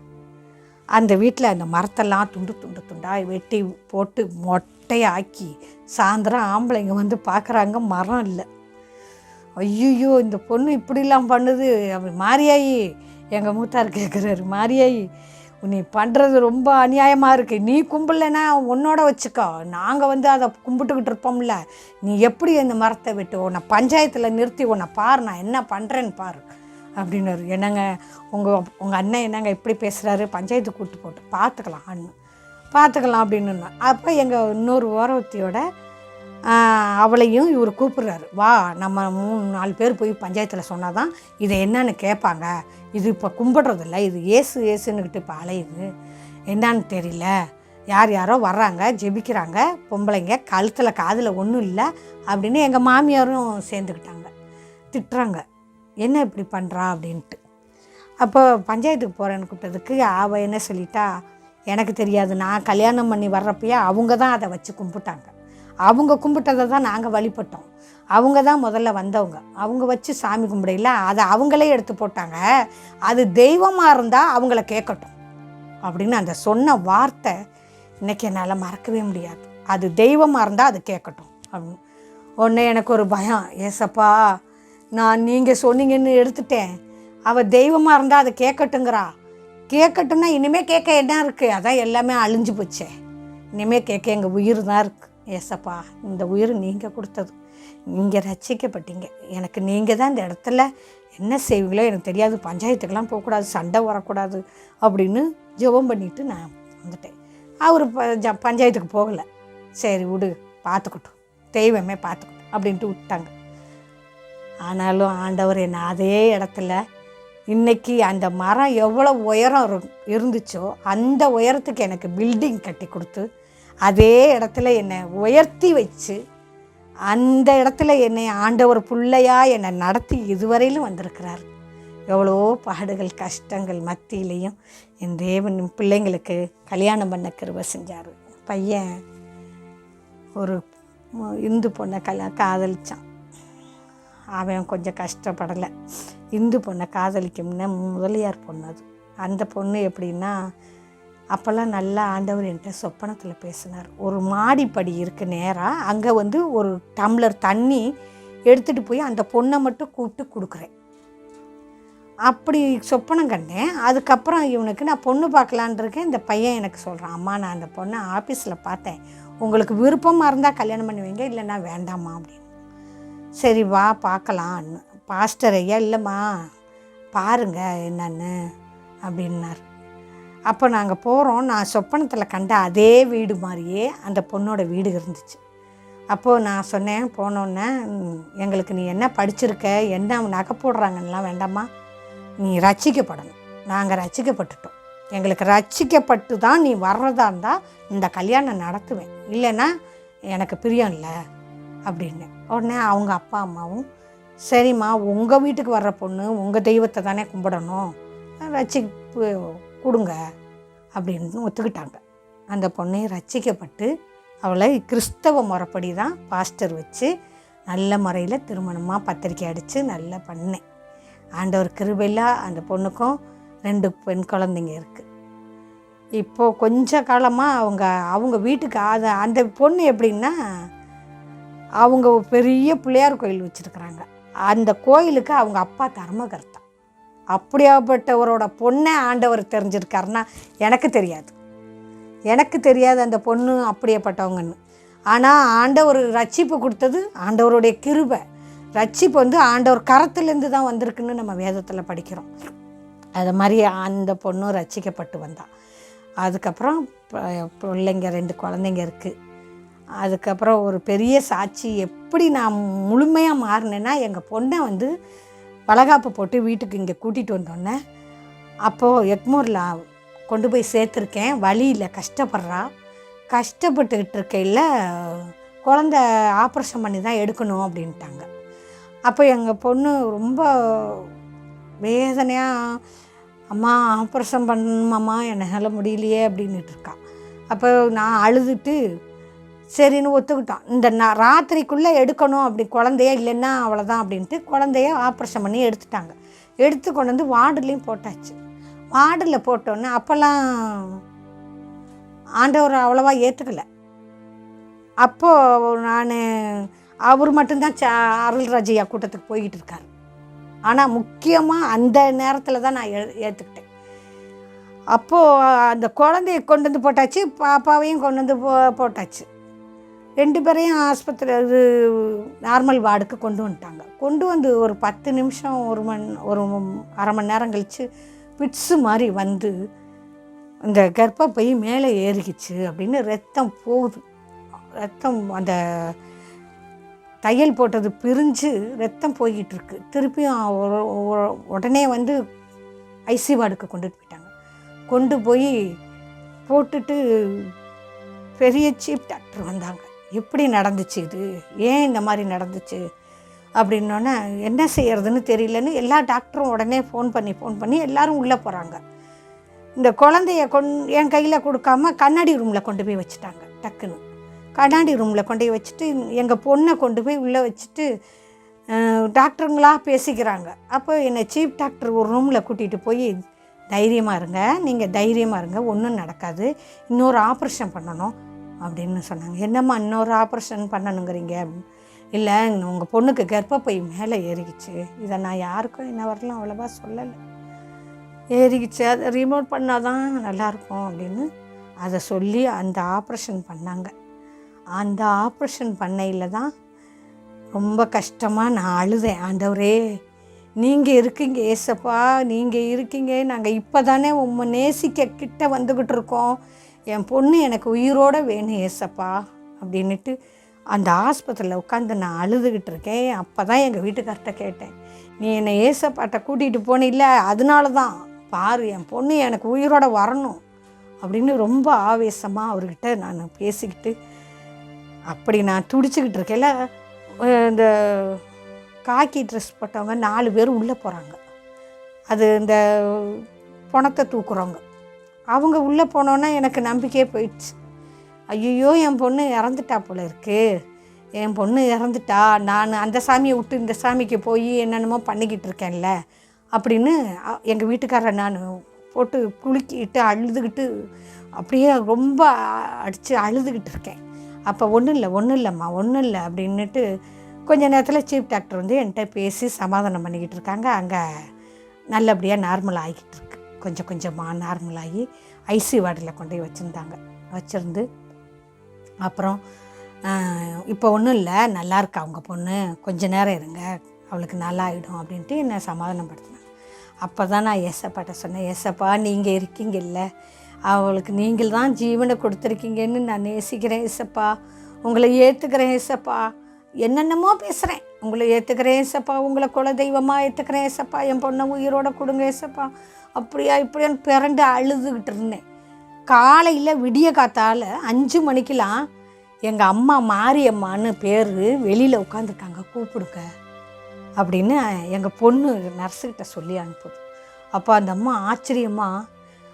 அந்த வீட்டில் அந்த மரத்தெல்லாம் துண்டாக வெட்டி போட்டு மொட்டையாக்கி சாயந்தரம் ஆம்பளைங்க வந்து பார்க்குறாங்க, மரம் இல்லை. ஐயோ இந்த பொண்ணு இப்படிலாம் பண்ணுது. அப்படி மாரியாயி எங்கள் மூத்தார் கேட்குறாரு, மாரியாயி நீ பண்ணுறது ரொம்ப அநியாயமாக இருக்குது, நீ கும்பிடலைன்னா உன்னோட வச்சுக்கோ, நாங்கள் வந்து அதை கும்பிட்டுக்கிட்டு இருப்போம்ல, நீ எப்படி அந்த மரத்தை விட்டு உன்னை பஞ்சாயத்தில் நிறுத்தி உன்னை பாரு, நான் என்ன பண்ணுறேன்னு பாரு அப்படின்னாரு. என்னங்க உங்கள் அண்ணன் என்னங்க இப்படி பேசுகிறாரு, பஞ்சாயத்து கூப்பிட்டு போட்டு பார்த்துக்கலாம் அண்ணன் பார்த்துக்கலாம் அப்படின்னு. அப்போ எங்கள் இன்னொரு ஓரவத்தியோட அவளையும் இவர் கூப்பிட்றாரு, வா நம்ம 3-4 பேர் போய் பஞ்சாயத்தில் சொன்னால் தான் இதை என்னன்னு கேட்பாங்க, இது இப்போ கும்பிட்றதில்ல, இது ஏசுன்னுக்கிட்டு இப்போ அலையுது, என்னான்னு தெரியல, யாரோ வர்றாங்க ஜெபிக்கிறாங்க பொம்பளைங்க, கழுத்தில் காதில் ஒன்றும் இல்லை அப்படின்னு எங்கள் மாமியாரும் சேர்ந்துக்கிட்டாங்க, திட்டுறாங்க, என்ன இப்படி பண்ணுறா அப்படின்ட்டு. அப்போ பஞ்சாயத்துக்கு போகிறேன்னு கூப்பிட்டதுக்கு அவள் என்ன சொல்லிட்டா, எனக்கு தெரியாது, நான் கல்யாணம் பண்ணி வர்றப்பயே அவங்க தான் அதை வச்சு கும்பிட்டாங்க, அவங்க கும்பிட்டதை தான் நாங்கள் வழிபட்டோம், அவங்க தான் முதல்ல வந்தவங்க, அவங்க வச்சு சாமி கும்பிடையில அதை அவங்களே எடுத்து போட்டாங்க, அது தெய்வமாக இருந்தால் அவங்கள கேட்கட்டும் அப்படின்னு அந்த சொன்ன வார்த்தை இன்றைக்கி என்னால் மறக்கவே முடியாது. அது தெய்வமாக இருந்தால் அது கேட்கட்டும் அப்படின்னு. உடனே எனக்கு ஒரு பயம், ஏசப்பா நான் நீங்கள் சொன்னீங்கன்னு எடுத்துட்டேன், அவள் தெய்வமாக இருந்தால் அதை கேட்கட்டுங்கிறா, கேட்கட்டும்னா இனிமேல் கேட்க என்ன இருக்குது, அதான் எல்லாமே அழிஞ்சு போச்சே, இனிமேல் கேட்க எங்கள் உயிர் தான் இருக்குது. ஏசப்பா இந்த உயிர் நீங்கள் கொடுத்தது, நீங்கள் ரட்சிக்கப்பட்டீங்க, எனக்கு நீங்கள் தான் இந்த இடத்துல என்ன செய்வீங்களோ எனக்கு தெரியாது, பஞ்சாயத்துக்கெல்லாம் போகக்கூடாது, சண்டை வரக்கூடாது அப்படின்னு ஜெபம் பண்ணிவிட்டு நான் வந்துட்டேன். அவர் பஞ்சாயத்துக்கு போகலை, சரி விடு பார்த்துக்கட்டும், தெய்வமே பார்த்துக்கட்டும் அப்படின்ட்டு விட்டாங்க. ஆனாலும் ஆண்டவர் என்னை அதே இடத்துல இன்றைக்கி அந்த மரம் எவ்வளோ உயரம் இருந்துச்சோ அந்த உயரத்துக்கு எனக்கு பில்டிங் கட்டி கொடுத்து அதே இடத்துல என்னை உயர்த்தி வச்சு அந்த இடத்துல என்னை ஆண்டவர் பிள்ளையாக என்னை நடத்தி இதுவரையிலும் வந்திருக்கிறார். எவ்வளோ பாடுகள் கஷ்டங்கள் மத்தியிலையும் என் தேவன் பிள்ளைங்களுக்கு கல்யாணம் பண்ண கிருபை செஞ்சார். பையன் ஒரு இந்து பொண்ணை காதலித்தான், அவன் கொஞ்சம் கஷ்டப்படலை. இந்து பொண்ணை காதலிக்கும்னா முதலியார் பொண்ணு அது. அந்த பொண்ணு எப்படின்னா அப்போல்லாம் நல்லா ஆண்டவர் என்கிட்ட சொப்பனத்தில் பேசினார். ஒரு மாடிப்படி இருக்குது நேராக, அங்கே வந்து ஒரு டம்ளர் தண்ணி எடுத்துகிட்டு போய் அந்த பொண்ணை மட்டும் கூப்பிட்டு கொடுக்குறேன், அப்படி சொப்பனம் கண்டேன். அதுக்கப்புறம் இவனுக்கு நான் பொண்ணு பார்க்கலான் இருக்கேன். இந்த பையன் எனக்கு சொல்கிறான், அம்மா நான் அந்த பொண்ணை ஆஃபீஸில் பார்த்தேன், உங்களுக்கு விருப்பமாக இருந்தால் கல்யாணம் பண்ணி வைங்க, இல்லைன்னா வேண்டாமா அப்படின்னு. சரி வா பார்க்கலான்னு. பாஸ்டர் ஐயா இல்லைம்மா பாருங்க என்னன்னு அப்படின்னார். அப்போ நாங்கள் போகிறோம். நான் சொப்பனத்தில் கண்ட அதே வீடு மாதிரியே அந்த பொண்ணோட வீடு இருந்துச்சு. அப்போது நான் சொன்னேன், போனோன்னே எங்களுக்கு நீ என்ன படிச்சிருக்க, என்ன நகை போடுறாங்கன்னெலாம் வேண்டாமா, நீ ரட்சிக்கப்படணும், நாங்கள் ரட்சிக்கப்பட்டுட்டோம், எங்களுக்கு ரட்சிக்கப்பட்டு தான் நீ வர்றதா இருந்தால் இந்த கல்யாணம் நடத்துவேன், இல்லைன்னா எனக்கு பிரியம் இல்லை அப்படின்னு. உடனே அவங்க அப்பா அம்மாவும் சரிம்மா உங்கள் வீட்டுக்கு வர்ற பொண்ணு உங்கள் தெய்வத்தை தானே கும்பிடணும், ரட்சிப்பு கொடுங்க அப்படின்னு ஒத்துக்கிட்டாங்க. அந்த பொண்ணையும் ரட்சிக்கப்பட்டு அவளை கிறிஸ்தவ முறைப்படி தான் பாஸ்டர் வச்சு நல்ல முறையில் திருமணமாக பத்திரிக்கை அடித்து நல்லா பண்ணேன். ஆண்டவர் கிருபையில் அந்த பொண்ணுக்கும் 2 பெண் குழந்தைங்க இருக்குது. இப்போது கொஞ்ச காலமாக அவங்க வீட்டுக்கு அந்த பொண்ணு எப்படின்னா அவங்க பெரிய பிள்ளையார் கோயில் வச்சுருக்குறாங்க. அந்த கோயிலுக்கு அவங்க அப்பா தர்மகர்த்தா. அப்படியாப்பட்டவரோட பொண்ணை ஆண்டவர் தெரிஞ்சிருக்காருன்னா எனக்கு தெரியாது அந்த பொண்ணு அப்படியேப்பட்டவங்கன்னு. ஆனால் ஆண்டவர் ரட்சிப்பு கொடுத்தது ஆண்டவருடைய கிருபை. ரட்சிப்பு வந்து ஆண்டவர் கரத்துலேருந்து தான் வந்திருக்குன்னு நம்ம வேதத்தில் படிக்கிறோம். அது மாதிரி அந்த பொண்ணும் ரட்சிக்கப்பட்டு வந்தான். அதுக்கப்புறம் பிள்ளைங்க 2 குழந்தைங்க இருக்குது. அதுக்கப்புறம் ஒரு பெரிய சாட்சி எப்படி நான் முழுமையாக மாறினேன்னா, எங்கள் பொண்ணை வந்து வளகாப்பு போட்டு வீட்டுக்கு இங்கே கூட்டிகிட்டு வந்தோன்னே, அப்போது எக்மோரில் கொண்டு போய் சேர்த்துருக்கேன். வழியில் கஷ்டப்பட்டுக்கிட்டு இருக்கையில் குழந்த ஆப்ரேஷன் பண்ணி தான் எடுக்கணும் அப்படின்ட்டாங்க. அப்போ எங்கள் பொண்ணு ரொம்ப வேதனையாக, அம்மா ஆப்ரேஷன் பண்ணணுமாம்மா என்னால் முடியலையே அப்படின்னுட்டு இருக்கா. அப்போ நான் அழுதுட்டு சரின்னு ஒத்துக்கிட்டோம். இந்த ராத்திரிக்குள்ளே எடுக்கணும், அப்படி குழந்தைய இல்லைன்னா அவ்வளோதான் அப்படின்ட்டு குழந்தைய ஆப்ரேஷன் பண்ணி எடுத்துட்டாங்க. எடுத்து கொண்டு வந்து வார்டுலேயும் போட்டாச்சு. வார்டில் போட்டோன்னே அப்போல்லாம் ஆண்டவர் அவ்வளோவா ஏற்றுக்கலை. அப்போது நான் அவர் மட்டும்தான் அருள்ராஜையா கூட்டத்துக்கு போய்கிட்டு இருக்கார். ஆனால் முக்கியமாக அந்த நேரத்தில் தான் நான் ஏற்றுக்கிட்டேன். அப்போது அந்த குழந்தைய கொண்டு வந்து போட்டாச்சு, பாப்பாவையும் கொண்டு வந்து போட்டாச்சு. 2 பேரையும் ஆஸ்பத்திரி இது நார்மல் வார்டுக்கு கொண்டு வந்துட்டாங்க. கொண்டு வந்து ஒரு 10 நிமிஷம் ஒரு அரை மணி நேரம் கழித்து பிட்ஸு மாதிரி வந்து இந்த கர்ப்பப்பை மேலே ஏறிக்கிச்சு அப்படின்னு ரத்தம் போகுது. ரத்தம் அந்த தையல் போட்டது பிரிஞ்சு ரத்தம் போய்கிட்டு இருக்கு. திருப்பியும் உடனே வந்து ஐசி வார்டுக்கு கொண்டுட்டு போயிட்டாங்க. கொண்டு போய் போட்டுட்டு பெரிய சீஃப் டாக்டர் வந்தாங்க. எப்படி நடந்துச்சு, இது ஏன் இந்த மாதிரி நடந்துச்சு அப்படின்னோடனே என்ன செய்கிறதுன்னு தெரியலன்னு எல்லா டாக்டரும் உடனே ஃபோன் பண்ணி எல்லோரும் உள்ளே போகிறாங்க. இந்த குழந்தைய என் கையில் கொடுக்காம கண்ணாடி ரூமில் கொண்டு போய் வச்சுட்டாங்க. டக்குன்னு கண்ணாடி ரூமில் கொண்டு போய் வச்சுட்டு எங்கள் பொண்ணை கொண்டு போய் உள்ளே வச்சுட்டு டாக்டருங்களாக பேசிக்கிறாங்க. அப்போ என்னை சீஃப் டாக்டர் ஒரு ரூமில் கூட்டிகிட்டு போய் தைரியமாக இருங்க, நீங்கள் தைரியமாக இருங்க, ஒன்றும் நடக்காது, இன்னொரு ஆப்ரேஷன் பண்ணணும் அப்படின்னு சொன்னாங்க. என்னம்மா இன்னொரு ஆப்ரேஷன் பண்ணணுங்கிறீங்க? இல்லை, உங்கள் பொண்ணுக்கு கர்ப்பப்பை மேலே ஏறிக்கிச்சு. இதை நான் யாருக்கும் என்ன வரலாம் அவ்வளோவா சொல்லலை. ஏறிக்கிச்சு, அதை ரிமோட் பண்ணால் தான் நல்லாயிருக்கும் அப்படின்னு அதை சொல்லி அந்த ஆப்ரேஷன் பண்ணாங்க. அந்த ஆப்ரேஷன் பண்ணையில் தான் ரொம்ப கஷ்டமாக நான் அழுதேன். ஆண்டவரே, நீங்கள் இருக்கீங்க ஏசப்பா, நீங்கள் இருக்கீங்க, நாங்கள் இப்போ தானே உம்மை நேசிக்க கிட்ட வந்துக்கிட்டு இருக்கோம், என் பொண்ணு எனக்கு உயிரோடு வேணும் ஏசப்பா அப்படின்ட்டு அந்த ஆஸ்பத்திரியில் உட்காந்து நான் அழுதுகிட்டு இருக்கேன். அப்போ தான் எங்கள் வீட்டுக்கார்ட்ட கேட்டேன், நீ என்னை ஏசப்பாட்ட கூட்டிகிட்டு போனில்ல, அதனால தான் பாரு என் பொண்ணு எனக்கு உயிரோடு வரணும் அப்படின்னு ரொம்ப ஆவேசமாக அவர்கிட்ட நான் பேசிக்கிட்டு அப்படி நான் துடிச்சிக்கிட்டு இருக்கேன்ல. இந்த காக்கி ட்ரெஸ் போட்டவங்க 4 பேர் உள்ளே போகிறாங்க. அது இந்த பணத்தை தூக்குறவங்க. அவங்க உள்ளே போனோன்னா எனக்கு நம்பிக்கையே போயிடுச்சு. ஐயோ, என் பொண்ணு இறந்துட்டா போல இருக்குது, என் பொண்ணு இறந்துட்டா, நான் அந்த சாமியை விட்டு இந்த சாமிக்கு போய் என்னென்னமோ பண்ணிக்கிட்டு இருக்கேன்ல அப்படின்னு எங்கள் வீட்டுக்காரரை நான் போட்டு குலுக்கிட்டு அழுதுகிட்டு அப்படியே ரொம்ப அடித்து அழுதுகிட்டு இருக்கேன். அப்போ ஒன்றும் இல்லைம்மா ஒன்றும் இல்லை அப்படின்னுட்டு கொஞ்சம் நேரத்தில் சீஃப் டாக்டர் வந்து என்கிட்ட பேசி சமாதானம் பண்ணிக்கிட்டு இருக்காங்க. அங்கே நல்லபடியாக நார்மல் ஆகிக்கிட்டு இருக்கு. கொஞ்சம் கொஞ்சமாக நார்மலாகி ஐசி வார்டில் கொண்டு போய் வச்சுருந்து அப்புறம் இப்போ ஒன்றும் இல்லை, நல்லா இருக்கா அவங்க பொண்ணு, கொஞ்சம் நேரம் இருங்க, அவளுக்கு நல்லா ஆகிடும் அப்படின்ட்டு என்னை சமாதானப்படுத்தினாங்க. அப்போ தான் நான் ஏசப்பாட்ட சொன்னேன், ஏசப்பா நீங்கள் இருக்கீங்க இல்லை, அவளுக்கு நீங்கள் தான் ஜீவனை கொடுத்துருக்கீங்கன்னு நான் நேசிக்கிறேன் ஏசப்பா, உங்களை ஏற்றுக்கிறேன் ஏசப்பா, என்னென்னமோ பேசுகிறேன், உங்களை ஏற்றுக்கிறேன் ஏசப்பா, உங்களை குல தெய்வமாக ஏற்றுக்கிறேன் ஏசப்பா, என் பொண்ணை உயிரோட கொடுங்க ஏசப்பா, அப்படியா இப்படியான்னு பிறண்டு அழுதுகிட்டு இருந்தேன். காலையில் விடிய காத்தால் 5 மணிக்கெலாம் எங்கள் அம்மா மாரியம்மான்னு பேர் வெளியில் உட்காந்துருக்காங்க, கூப்பிடுங்க அப்படின்னு எங்கள் பொண்ணு நர்ஸுக்கிட்ட சொல்லி அனுப்புது. அப்போ அந்த அம்மா ஆச்சரியமாக,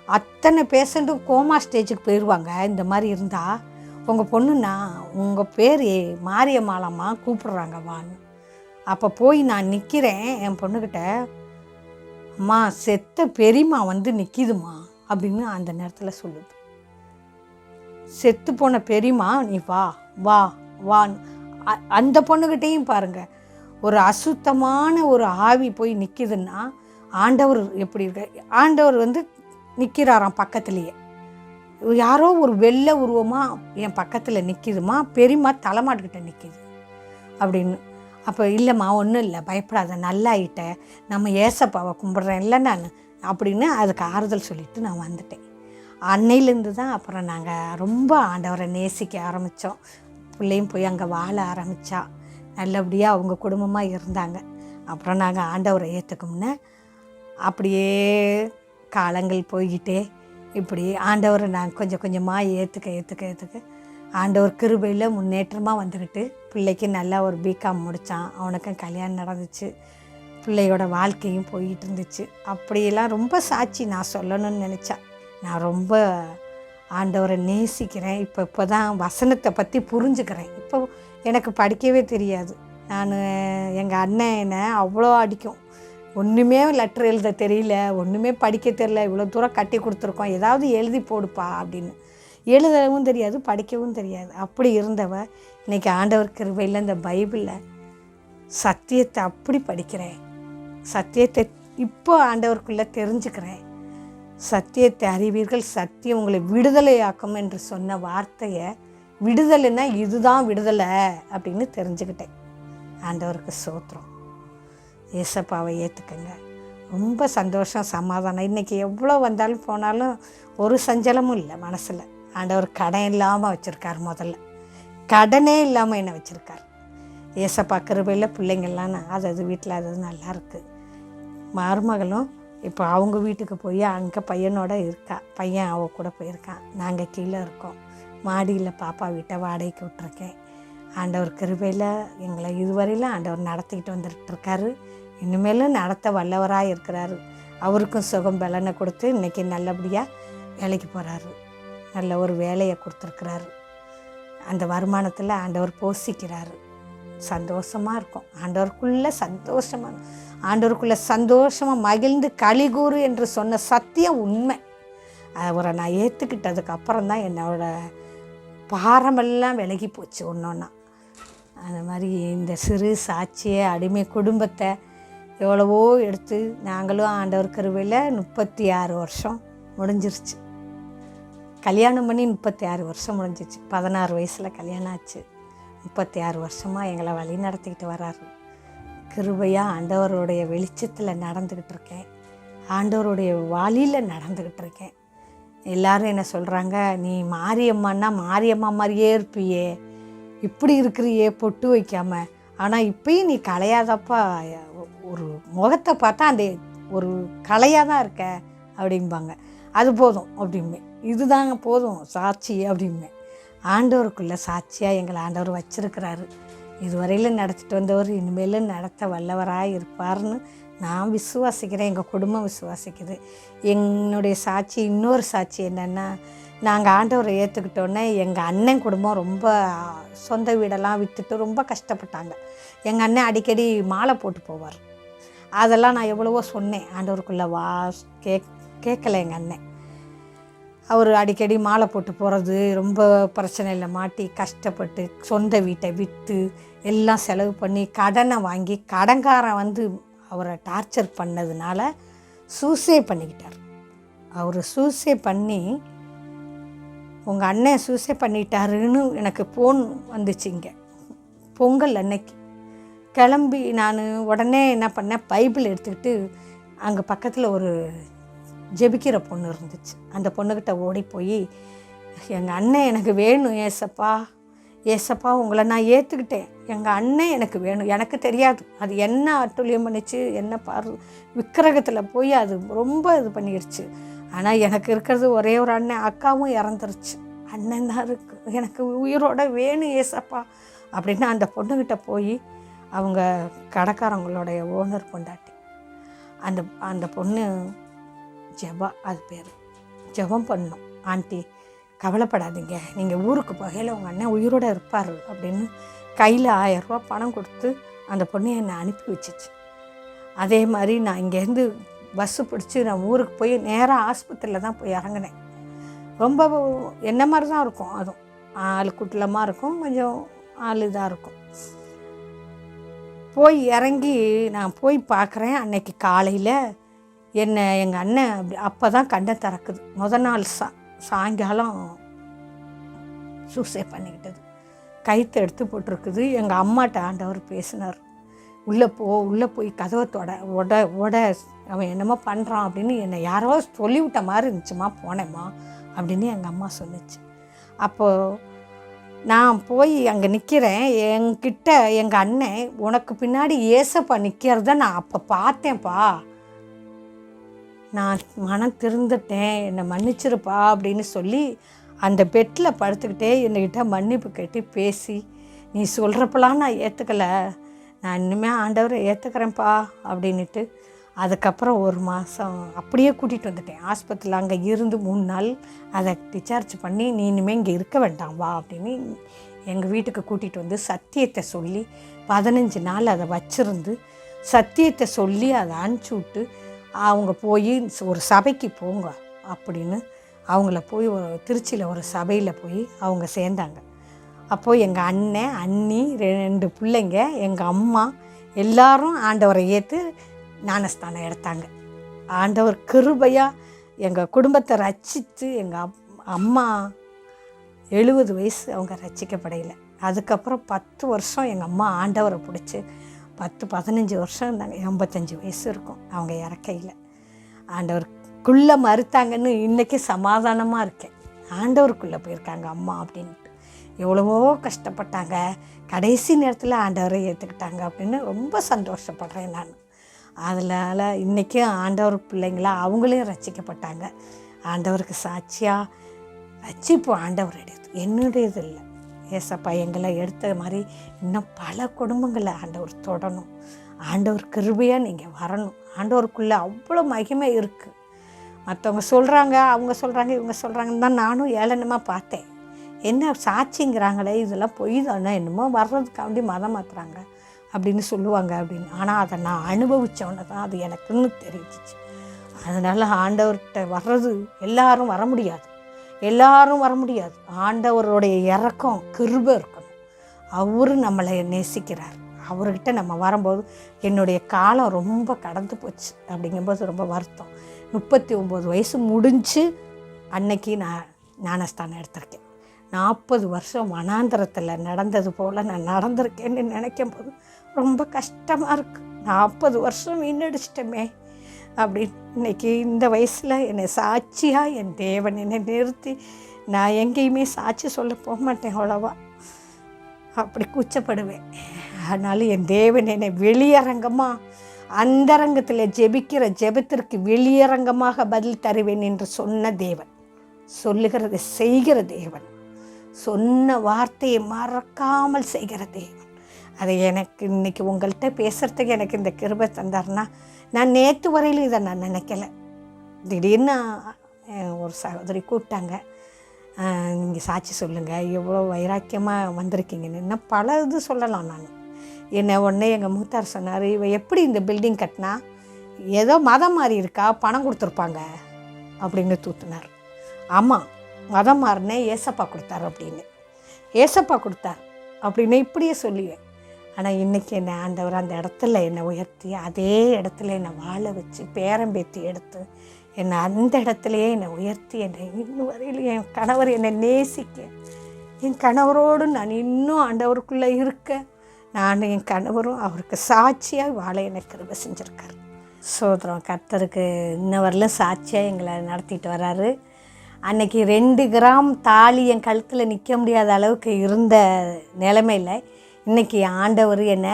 அத்தனை பேஷண்ட்டும் கோமா ஸ்டேஜுக்கு போயிடுவாங்க இந்த மாதிரி இருந்தால், உங்கள் பொண்ணுண்ணா, உங்கள் பேர் மாரியம்மாளம்மா கூப்பிட்றாங்க வான்னு. அப்போ போய் நான் நிற்கிறேன் என் பொண்ணுக்கிட்ட, அம்மா செத்த பெரியம்மா வந்து நிற்கிதுமா அப்படின்னு அந்த நேரத்தில் சொல்லுது. செத்து போன பெரியம்மா நீ வா வா வான்னு. அந்த பொண்ணுக்கிட்டேயும் பாருங்கள், ஒரு அசுத்தமான ஒரு ஆவி போய் நிற்கிதுன்னா ஆண்டவர் எப்படி இருக்க, ஆண்டவர் வந்து நிற்கிறாராம் பக்கத்துலேயே, யாரோ ஒரு வெள்ளை உருவமாக என் பக்கத்தில் நிற்கிதுமா, பெரியம்மா தலைமாட்டுக்கிட்ட நிற்கிது அப்படின்னு. அப்போ இல்லைம்மா ஒன்றும் இல்லை, பயப்படாத, நல்லாயிட்ட, நம்ம ஏசப்பாவை கும்பிட்றேன் இல்லை நான் அப்படின்னு அதுக்கு ஆறுதல் சொல்லிவிட்டு நான் வந்துட்டேன். அன்னையிலேருந்து தான் அப்புறம் நாங்கள் ரொம்ப ஆண்டவரை நேசிக்க ஆரம்பித்தோம். பிள்ளையும் போய் அங்கே வாழ ஆரம்பித்தா, நல்லபடியாக அவங்க குடும்பமாக இருந்தாங்க. அப்புறம் நாங்கள் ஆண்டவரை ஏற்றுக்கோம்னா அப்படியே காலங்கள் போய்கிட்டே இப்படி ஆண்டவரை நான் கொஞ்சம் கொஞ்சமாக ஏற்றுக்க ஆண்டவர் கிருபையில் முன்னேற்றமாக வந்துக்கிட்டு, பிள்ளைக்கு நல்லா ஒரு பிகாம் முடித்தான், அவனுக்கும் கல்யாணம் நடந்துச்சு, பிள்ளையோட வாழ்க்கையும் போய்கிட்டு இருந்துச்சு. அப்படியெல்லாம் ரொம்ப சாட்சி நான் சொல்லணும்னு நினச்சேன். நான் ரொம்ப ஆண்டவரை நேசிக்கிறேன். இப்போ தான் வசனத்தை பற்றி புரிஞ்சுக்கிறேன். இப்போ எனக்கு படிக்கவே தெரியாது. நான் எங்கள் அண்ணன் என்னை அவ்வளோ அடிக்கும். ஒன்றுமே லெட்ரு எழுத தெரியல, ஒன்றுமே படிக்க தெரியல, இவ்வளோ தூரம் கட்டி கொடுத்துருக்கோம், ஏதாவது எழுதி போடுப்பா அப்படின்னு. எழுதவும் தெரியாது, படிக்கவும் தெரியாது. அப்படி இருந்தவ இன்றைக்கி ஆண்டவர் கிருபையில் இந்த பைபிளில் சத்தியத்தை அப்படி படிக்கிறேன். சத்தியத்தை இப்போ ஆண்டவருக்குள்ளே தெரிஞ்சுக்கிறேன். சத்தியத்தை அறிவீர்கள், சத்தியம் உங்களை விடுதலையாக்கும் என்று சொன்ன வார்த்தையை விடுதலைன்னா இதுதான் விடுதலை அப்படின்னு தெரிஞ்சுக்கிட்டேன். ஆண்டவருக்கு ஸ்தோத்திரம். ஏசப்பாவை ஏற்றுக்கங்க. ரொம்ப சந்தோஷம், சமாதானம். இன்றைக்கி எவ்வளோ வந்தாலும் போனாலும் ஒரு சஞ்சலமும் இல்லை மனசில். ஆண்டவர் கடன் இல்லாமல் வச்சுருக்கார். முதல்ல கடனே இல்லாமல் என்ன வச்சுருக்கார். ஏசப்பா கிருபையில் பிள்ளைங்கள்லாம் அது வீட்டில் அது நல்லா இருக்குது. மருமகளும் இப்போ அவங்க வீட்டுக்கு போய் அங்கே பையனோட இருக்கா. பையன் அவ கூட போயிருக்கான். நாங்கள் கீழே இருக்கோம். மாடியில் பாப்பா வீட்டை வாடகைக்கு விட்டுருக்கேன். ஆண்டவர் கிருபையில் எங்களை இதுவரையில் ஆண்டவர் நடத்திக்கிட்டு வந்துட்டுருக்காரு. இனிமேலும் நடத்த வல்லவராக இருக்கிறாரு. அவருக்கும் சுகம் பலனை கொடுத்து இன்றைக்கி நல்லபடியாக வேலைக்கு போகிறாரு. நல்ல ஒரு வேலையை கொடுத்துருக்குறாரு. அந்த வருமானத்தில் ஆண்டவர் போஷிக்கிறாரு. சந்தோஷமாக இருக்கும். ஆண்டவருக்குள்ளே சந்தோஷமாக மகிழ்ந்து களிகூறு என்று சொன்ன சத்தியம் உண்மை. அவரை நான் ஏற்றுக்கிட்டதுக்கு அப்புறம் தான் என்னோடய பாரமெல்லாம் விலகி போச்சு ஒன்றொன்னா. அந்த மாதிரி இந்த சிறு சாட்சியை அடிமை குடும்பத்தை எவ்வளவோ எடுத்து நாங்களும் ஆண்டவர் கிருபையில் 36 வருஷம் முடிஞ்சிருச்சு. கல்யாணம் பண்ணி 36 வருஷம் முடிஞ்சிச்சு. 16 வயசில் கல்யாணம் ஆச்சு. 36 வருஷமாக எங்களை வழி நடத்திக்கிட்டு வர்றாரு. கிருபையாக ஆண்டவருடைய வெளிச்சத்தில் நடந்துக்கிட்டு இருக்கேன். ஆண்டவருடைய வழியில் நடந்துக்கிட்டு இருக்கேன். எல்லோரும் என்ன சொல்கிறாங்க, நீ மாரியம்மான்னா மாரியம்மா மாதிரியே இருப்பியே, இப்படி இருக்கிறியே பொட்டு வைக்காமல். ஆனால் இப்பயும் நீ கலையாதப்பா, ஒரு முகத்தை பார்த்தா அந்த ஒரு கலையாக தான் இருக்க அப்படிம்பாங்க. அது போதும் அப்படிமே, இதுதாங்க போதும் சாட்சி அப்படிமே. ஆண்டவருக்குள்ளே சாட்சியாக எங்களை ஆண்டவர் வச்சிருக்கிறாரு. இதுவரையில் நடத்திட்டு வந்தவர் இனிமேலும் நடத்த வல்லவராக இருப்பார்னு நான் விசுவாசிக்கிறேன். எங்கள் குடும்பம் விசுவாசிக்குது. என்னுடைய சாட்சி, இன்னொரு சாட்சி என்னென்னா, நாங்கள் ஆண்டவரை ஏற்றுக்கிட்டோன்னே எங்கள் அண்ணன் குடும்பம் ரொம்ப சொந்த வீடெல்லாம் விற்றுட்டு ரொம்ப கஷ்டப்பட்டாங்க. எங்கள் அண்ணன் அடிக்கடி மாலை போட்டு போவார். அதெல்லாம் நான் எவ்வளவோ சொன்னேன். ஆண்டவருக்குள்ளே கேட்கலை எங்கள் அண்ணன். அவர் அடிக்கடி மாலை போட்டு போகிறது, ரொம்ப பிரச்சனையில் மாட்டி கஷ்டப்பட்டு சொந்த வீட்டை விற்று எல்லாம் செலவு பண்ணி கடனை வாங்கி கடன்காரன் அவரை டார்ச்சர் பண்ணதுனால சூசைட் பண்ணிக்கிட்டார். அவர் சூசைட் பண்ணி, உங்கள் அண்ணன் சூசைட் பண்ணிட்டாருன்னு எனக்கு ஃபோன் வந்துச்சு. இங்கே பொங்கல் அன்னைக்கு கிளம்பி நான் உடனே என்ன பண்ணேன், பைபிள் எடுத்துக்கிட்டு அங்கே பக்கத்தில் ஒரு ஜெபிக்கிற பொண்ணு இருந்துச்சு. அந்த பொண்ணுக்கிட்ட ஓடி போய், எங்கள் அண்ணன் எனக்கு வேணும் ஏசப்பா, ஏசப்பா உங்களை நான் ஏற்றுக்கிட்டேன், எங்கள் அண்ணன் எனக்கு வேணும். எனக்கு தெரியாது அது என்ன அட்டுழியம் பண்ணிச்சு, என்ன விக்கிரகத்தில் போய் அது ரொம்ப இது பண்ணிடுச்சு. ஆனால் எனக்கு இருக்கிறது ஒரே ஒரு அண்ணன், அக்காவும் இறந்துருச்சு, அண்ணன் தான் இருக்கு, எனக்கு உயிரோட வேணும் ஏசப்பா அப்படின்னு அந்த பொண்ணுக்கிட்ட போய், அவங்க கடைக்காரங்களோடைய ஓனர் பொண்டாட்டி, அந்த பொண்ணு அது பேர் ஜெபம் பண்ணோம். ஆண்டி கவலைப்படாதீங்க, நீங்கள் ஊருக்கு போகையில் உங்கள் அண்ணன் உயிரோடு இருப்பார் அப்படின்னு கையில் 1000 ரூபா பணம் கொடுத்து அந்த பொண்ணு என்னை அனுப்பி வச்சிச்சு. அதே மாதிரி நான் இங்கேருந்து பஸ்ஸு பிடிச்சி நான் ஊருக்கு போய் நேராக ஆஸ்பத்திரியில் தான் போய் இறங்கினேன். ரொம்ப என்ன மாதிரி தான் இருக்கும், அதுவும் ஆள் குட்டலமாக இருக்கும், கொஞ்சம் ஆள் இதாக இருக்கும். போய் இறங்கி நான் போய் பார்க்குறேன். அன்னைக்கு காலையில் எங்கள் அண்ணன் அப்போ தான் கண்ணை திறக்குது. முதல் நாள் சாயங்காலம் சூசைட் பண்ணிக்கிட்டது. கைத்தை எடுத்து போட்டிருக்குது. எங்கள் அம்மாட்ட ஆண்டவர் பேசினார், உள்ளே போய் கதவை உட அவன் என்னமோ பண்ணுறான் அப்படின்னு என்னை யாரோ சொல்லிவிட்ட மாதிரி இருந்துச்சுமா, போனேம்மா அப்படின்னு எங்கள் அம்மா சொன்னிச்சு. அப்போது நான் போய் அங்கே நிற்கிறேன். என்கிட்ட எங்கள் அண்ணன், உனக்கு பின்னாடி ஏசப்பா நிற்கிறத நான் அப்போ பார்த்தேன்ப்பா, நான் மனம் திருந்துட்டேன், என்னை மன்னிச்சிருப்பா அப்படின்னு சொல்லி அந்த பெட்டில் படுத்துக்கிட்டே என்கிட்ட மன்னிப்பு கேட்டு பேசி, நீ சொல்கிறப்பெல்லாம் நான் ஏற்றுக்கலை, நான் இனிமேல் ஆண்டவரை ஏற்றுக்கிறேன்ப்பா அப்படின்ட்டு அதுக்கப்புறம் 1 மாதம் அப்படியே கூட்டிகிட்டு வந்துட்டேன் ஆஸ்பத்திரியில். அங்கே இருந்து 3 நாள் அதை டிஸ்சார்ஜ் பண்ணி, நீ இனிமேல் இங்கே இருக்க வேண்டாம் வா அப்படின்னு எங்கள் வீட்டுக்கு கூட்டிகிட்டு வந்து சத்தியத்தை சொல்லி 15 நாள் அதை வச்சுருந்து சத்தியத்தை சொல்லி அதை அனுப்பிச்சி விட்டு, அவங்க போய் ஒரு சபைக்கு போங்க அப்படின்னு அவங்கள போய் திருச்சியில் ஒரு சபையில் போய் அவங்க சேர்ந்தாங்க. அப்போது எங்கள் அண்ணன், அண்ணி, 2 பிள்ளைங்க, எங்கள் அம்மா எல்லாரும் ஆண்டவரை ஏற்று ஞானஸ்தானம் எடுத்தாங்க. ஆண்டவர் கிருபையாக எங்கள் குடும்பத்தை ரட்சித்து, எங்கள் அம்மா 70 வயசு அவங்க ரட்சிக்கப்படையில. அதுக்கப்புறம் 10 வருஷம் எங்கள் அம்மா ஆண்டவரை பிடிச்சி 10-15 வருஷம் இருந்தாங்க. 85 வயசு இருக்கும் அவங்க இறக்கையில். ஆண்டவருக்குள்ளே மறுத்தாங்கன்னு இன்றைக்கி சமாதானமாக இருக்கேன். ஆண்டவருக்குள்ளே போயிருக்காங்க அம்மா அப்படின்ட்டு. எவ்வளவோ கஷ்டப்பட்டாங்க, கடைசி நேரத்தில் ஆண்டவரை ஏற்றுக்கிட்டாங்க அப்படின்னு ரொம்ப சந்தோஷப்படுறேன் நான். அதனால் இன்றைக்கும் ஆண்டவர் பிள்ளைங்களா அவங்களையும் ரட்சிக்கப்பட்டாங்க. ஆண்டவருக்கு சாட்சியாக ரட்சிப்பு ஆண்டவருடையது, என்னுடையது இல்லை. ஏசப்பா எங்களை எடுத்த மாதிரி இன்னும் பல குடும்பங்களை ஆண்டவர் தொடணும். ஆண்டவர் கிருபையாக நீங்கள் வரணும். ஆண்டவருக்குள்ளே அவ்வளோ மகிமை இருக்குது. மற்றவங்க சொல்கிறாங்க, அவங்க சொல்கிறாங்க, இவங்க சொல்கிறாங்கன்னு தான் நானும் ஏளனமாக பார்த்தேன். என்ன சாட்சிங்கிறாங்களே, இதெல்லாம் பொய் தானே, என்னமோ வர்றதுக்காண்டி மதம் மாற்றுறாங்க அப்படின்னு சொல்லுவாங்க அப்படின்னு. ஆனால் அதை நான் அனுபவித்தவொன்னே தான் அது எனக்குன்னு தெரிஞ்சிச்சு. அதனால் ஆண்டவர்கிட்ட வர்றது எல்லாரும் வர முடியாது, எல்லாரும் வர முடியாது. ஆண்டவருடைய இரக்கம் கிருபை இருக்கணும். அவரு நம்மளை நேசிக்கிறார். அவர்கிட்ட நம்ம வரும்போது, என்னுடைய காலம் ரொம்ப கடந்து போச்சு அப்படிங்கும்போது ரொம்ப வருத்தம். 39 வயசு முடிஞ்சு அன்னைக்கு நான் ஞானஸ்தானம் எடுத்திருக்கேன். 40 வருஷம் வனாந்தரத்தில் நடந்தது போல் நான் நடந்திருக்கேன்னு நினைக்கும் போது ரொம்ப கஷ்டமாக இருக்குது. 40 வருஷம் வீணடிச்சிட்டோமே அப்படின்னு. இன்றைக்கி இந்த வயசில் என்னை சாட்சியாக என் தேவன் என்னை நிறுத்தி, நான் எங்கேயுமே சாட்சி சொல்ல போக மாட்டேன், அவ்வளோவா அப்படி கூச்சப்படுவேன். ஆனாலும் என் தேவன் என்னை வெளியரங்கமாக, அந்தரங்கத்தில் ஜெபிக்கிற ஜெபத்திற்கு வெளியரங்கமாக பதில் தருவேன் என்று சொன்ன தேவன், சொல்லுகிறதை செய்கிற தேவன், சொன்ன வார்த்தையை மறக்காமல் செய்கிற தேவன். அதை எனக்கு இன்றைக்கி உங்கள்கிட்ட பேசுகிறதுக்கு எனக்கு இந்த கிருபை தந்தார்னா, நான் நேற்று வரையிலும் இதை நான் நினைக்கலை. திடீர்னு ஒரு சகோதரி கூப்பிட்டாங்க, நீங்கள் சாட்சி சொல்லுங்கள், எவ்வளோ வைராக்கியமாக வந்திருக்கீங்கன்னு. இன்னும் பல இது சொல்லலாம். நான் என்னை உடனே எங்கள் மூத்தார் சொன்னார், இவ எப்படி இந்த பில்டிங் கட்டினா, ஏதோ மதம் மாறி இருக்கா, பணம் கொடுத்துருப்பாங்க அப்படின்னு தூத்துனார். ஆமாம், மதம் மாறினே ஏசப்பா கொடுத்தார் அப்படின்னு, ஏசப்பா கொடுத்தார் அப்படின்னு இப்படியே சொல்லுவேன். ஆனால் இன்றைக்கி என்னை ஆண்டவர் அந்த இடத்துல என்னை உயர்த்தி, அதே இடத்துல என்னை வாழ வச்சு பேரம்பேத்தி எடுத்து என்னை அந்த இடத்துலையே என்னை உயர்த்தி, என்னை இன்னும் வரையில் என் கணவர் என்னை நேசிக்க, என் கணவரோடு நான் இன்னும் ஆண்டவருக்குள்ளே இருக்க, நான் என் கணவரும் அவருக்கு சாட்சியாக வாழ எனக்கு கிருபை செஞ்சுருக்கார். சோதரம் கர்த்தருக்கு இன்ன வரலும் சாட்சியாக எங்களை நடத்திட்டு வர்றாரு. அன்றைக்கி 2 கிராம் தாலி என் கழுத்தில் நிற்க முடியாத அளவுக்கு இருந்த நிலைமையில் இன்றைக்கி ஆண்டவர் என்னை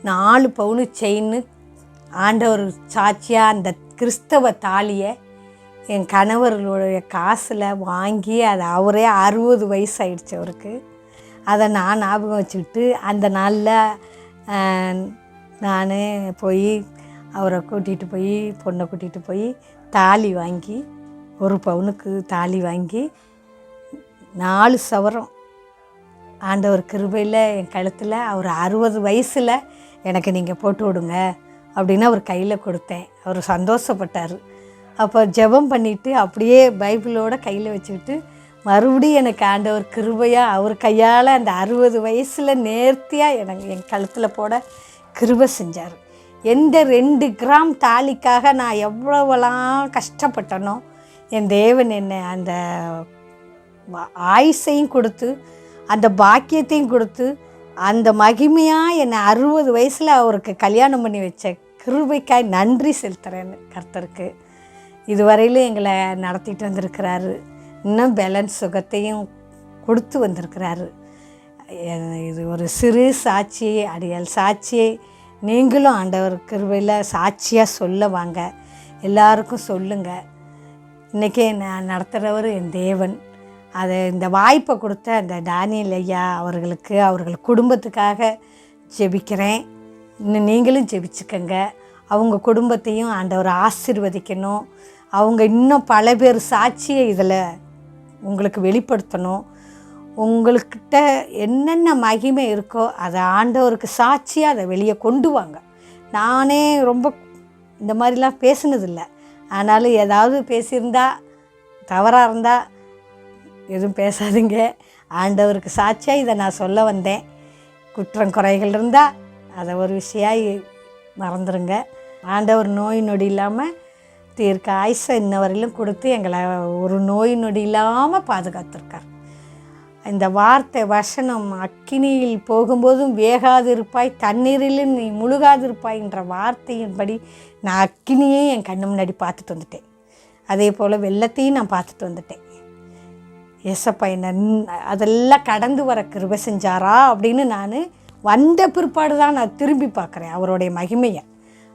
4 பவுனு செயின், ஆண்டவர் சாட்சியாக அந்த கிறிஸ்தவ தாலியை என் கணவர்களுடைய காசில் வாங்கி, அதை அவரே 60 வயசு ஆயிடுச்சு அவருக்கு. அதை நான் ஞாபகம் வச்சுக்கிட்டு அந்த நாளில் நான் போய் அவரை கூட்டிகிட்டு போய், பொண்ணை கூட்டிகிட்டு போய் தாலி வாங்கி, 1 பவுனுக்கு தாலி வாங்கி 4 சவரம் ஆண்டவர் கிருபையில் என் கழுத்தில் அவர் 60 வயசில் எனக்கு நீங்கள் போட்டு விடுங்க அப்படின்னு அவர் கையில் கொடுத்தேன். அவர் சந்தோஷப்பட்டார். அப்போ ஜெபம் பண்ணிவிட்டு அப்படியே பைபிளோட கையில் வச்சுக்கிட்டு மறுபடியும் எனக்கு ஆண்டவர் கிருபையாக அவர் கையால் அந்த 60 வயசில் நேர்த்தியாக எனக்கு என் கழுத்தில் போட கிருபை செஞ்சார். எந்த 2 கிராம் தாலிக்காக நான் எவ்வளோவெல்லாம் கஷ்டப்பட்டனோ, என் தேவன் என்னை அந்த ஆயுசையும் கொடுத்து, அந்த பாக்கியத்தையும் கொடுத்து, அந்த மகிமையாக என்னை 60 வயசில் அவருக்கு கல்யாணம் பண்ணி வச்ச கிருபைக்காய் நன்றி செலுத்துகிறேன் கர்த்தருக்கு. இதுவரையிலும் எங்களை நடத்திட்டு வந்திருக்கிறாரு. இன்னும் பேலன்ஸ் சுகத்தையும் கொடுத்து வந்திருக்கிறாரு. இது ஒரு சிறு சாட்சி, அடியால் சாட்சியை நீங்களும் ஆண்டவர் கிருபையில் சாட்சியாக சொல்ல வாங்க, எல்லாருக்கும் சொல்லுங்கள். இன்றைக்கே நான் நடத்துகிறவர் என் தேவன். அதை இந்த வாய்ப்பை கொடுத்த அந்த டானியல் ஐயா அவர்களுக்கு, அவர்கள் குடும்பத்துக்காக ஜெபிக்கிறேன். இன்னும் நீங்களும் ஜெபிச்சுக்கங்க. அவங்க குடும்பத்தையும் ஆண்டவர் ஆசீர்வதிக்கணும். அவங்க இன்னும் பல பேர் சாட்சியை இதில் உங்களுக்கு வெளிப்படுத்தணும். உங்கள்கிட்ட என்னென்ன மகிமை இருக்கோ அதை ஆண்டவருக்கு சாட்சியாக அதை வெளியே கொண்டு வாங்க. நானே ரொம்ப இந்த மாதிரிலாம் பேசுனதில்லை. ஆனாலும் ஏதாவது பேசியிருந்தா தவறாக இருந்தால் எதுவும் பேசாதீங்க. ஆண்டவருக்கு சாட்சியாக இதை நான் சொல்ல வந்தேன். குற்றம் குறைகள் இருந்தால் அதை ஒரு விஷயம் மறந்துடுங்க. ஆண்டவர் நோய் நொடி இல்லாமல் தீர்க்க ஆயுசை இன்ன வரையிலும் கொடுத்து எங்களை ஒரு நோய் நொடி இல்லாமல் பாதுகாத்திருக்கார். இந்த வார்த்தை வசனம், அக்கினியில் போகும்போதும் வேகாதிருப்பாய், தண்ணீரிலும் நீ முழுகாதிருப்பாய்ன்ற வார்த்தையின்படி நான் அக்கினியை என் கண்ணு முன்னாடி பார்த்துட்டு வந்துட்டேன். அதே போல் வெள்ளத்தையும் நான் பார்த்துட்டு வந்துட்டேன். ஏசப்பா என்ன அதெல்லாம் கடந்து வர கிருபை செஞ்சாரா அப்படின்னு நான் வந்த பிற்பாடு தான் நான் திரும்பி பார்க்குறேன் அவருடைய மகிமையை.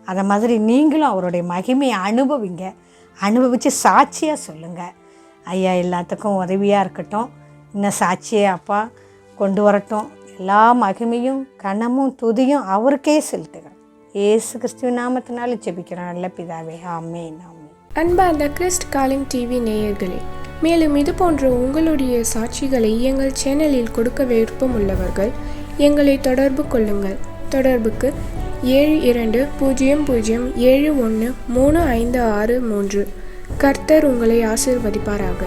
அதை மாதிரி நீங்களும் அவருடைய மகிமையை அனுபவிங்க. அனுபவித்து சாட்சியாக சொல்லுங்கள். ஐயா எல்லாத்துக்கும் உதவியாக இருக்கட்டும். இன்னும் சாட்சியை அப்பா கொண்டு வரட்டும். எல்லா மகிமையும் கனமும் துதியும் அவருக்கே செலுத்துகிறேன். இயேசு கிறிஸ்துவின் நாமத்தினால ஜெபிக்கிறேன் நல்ல பிதாவே. ஆமென் ஆமென். அன்பார்ந்த கிறிஸ்ட் காலிங் டிவி நேயர்களே, மேலும் இது போன்ற உங்களுடைய சாட்சிகளை எங்கள் சேனலில் கொடுக்க விருப்பம் உள்ளவர்கள் எங்களை தொடர்பு கொள்ளுங்கள். தொடர்புக்கு 7200713563. கர்த்தர் உங்களை ஆசீர்வதிப்பாராக.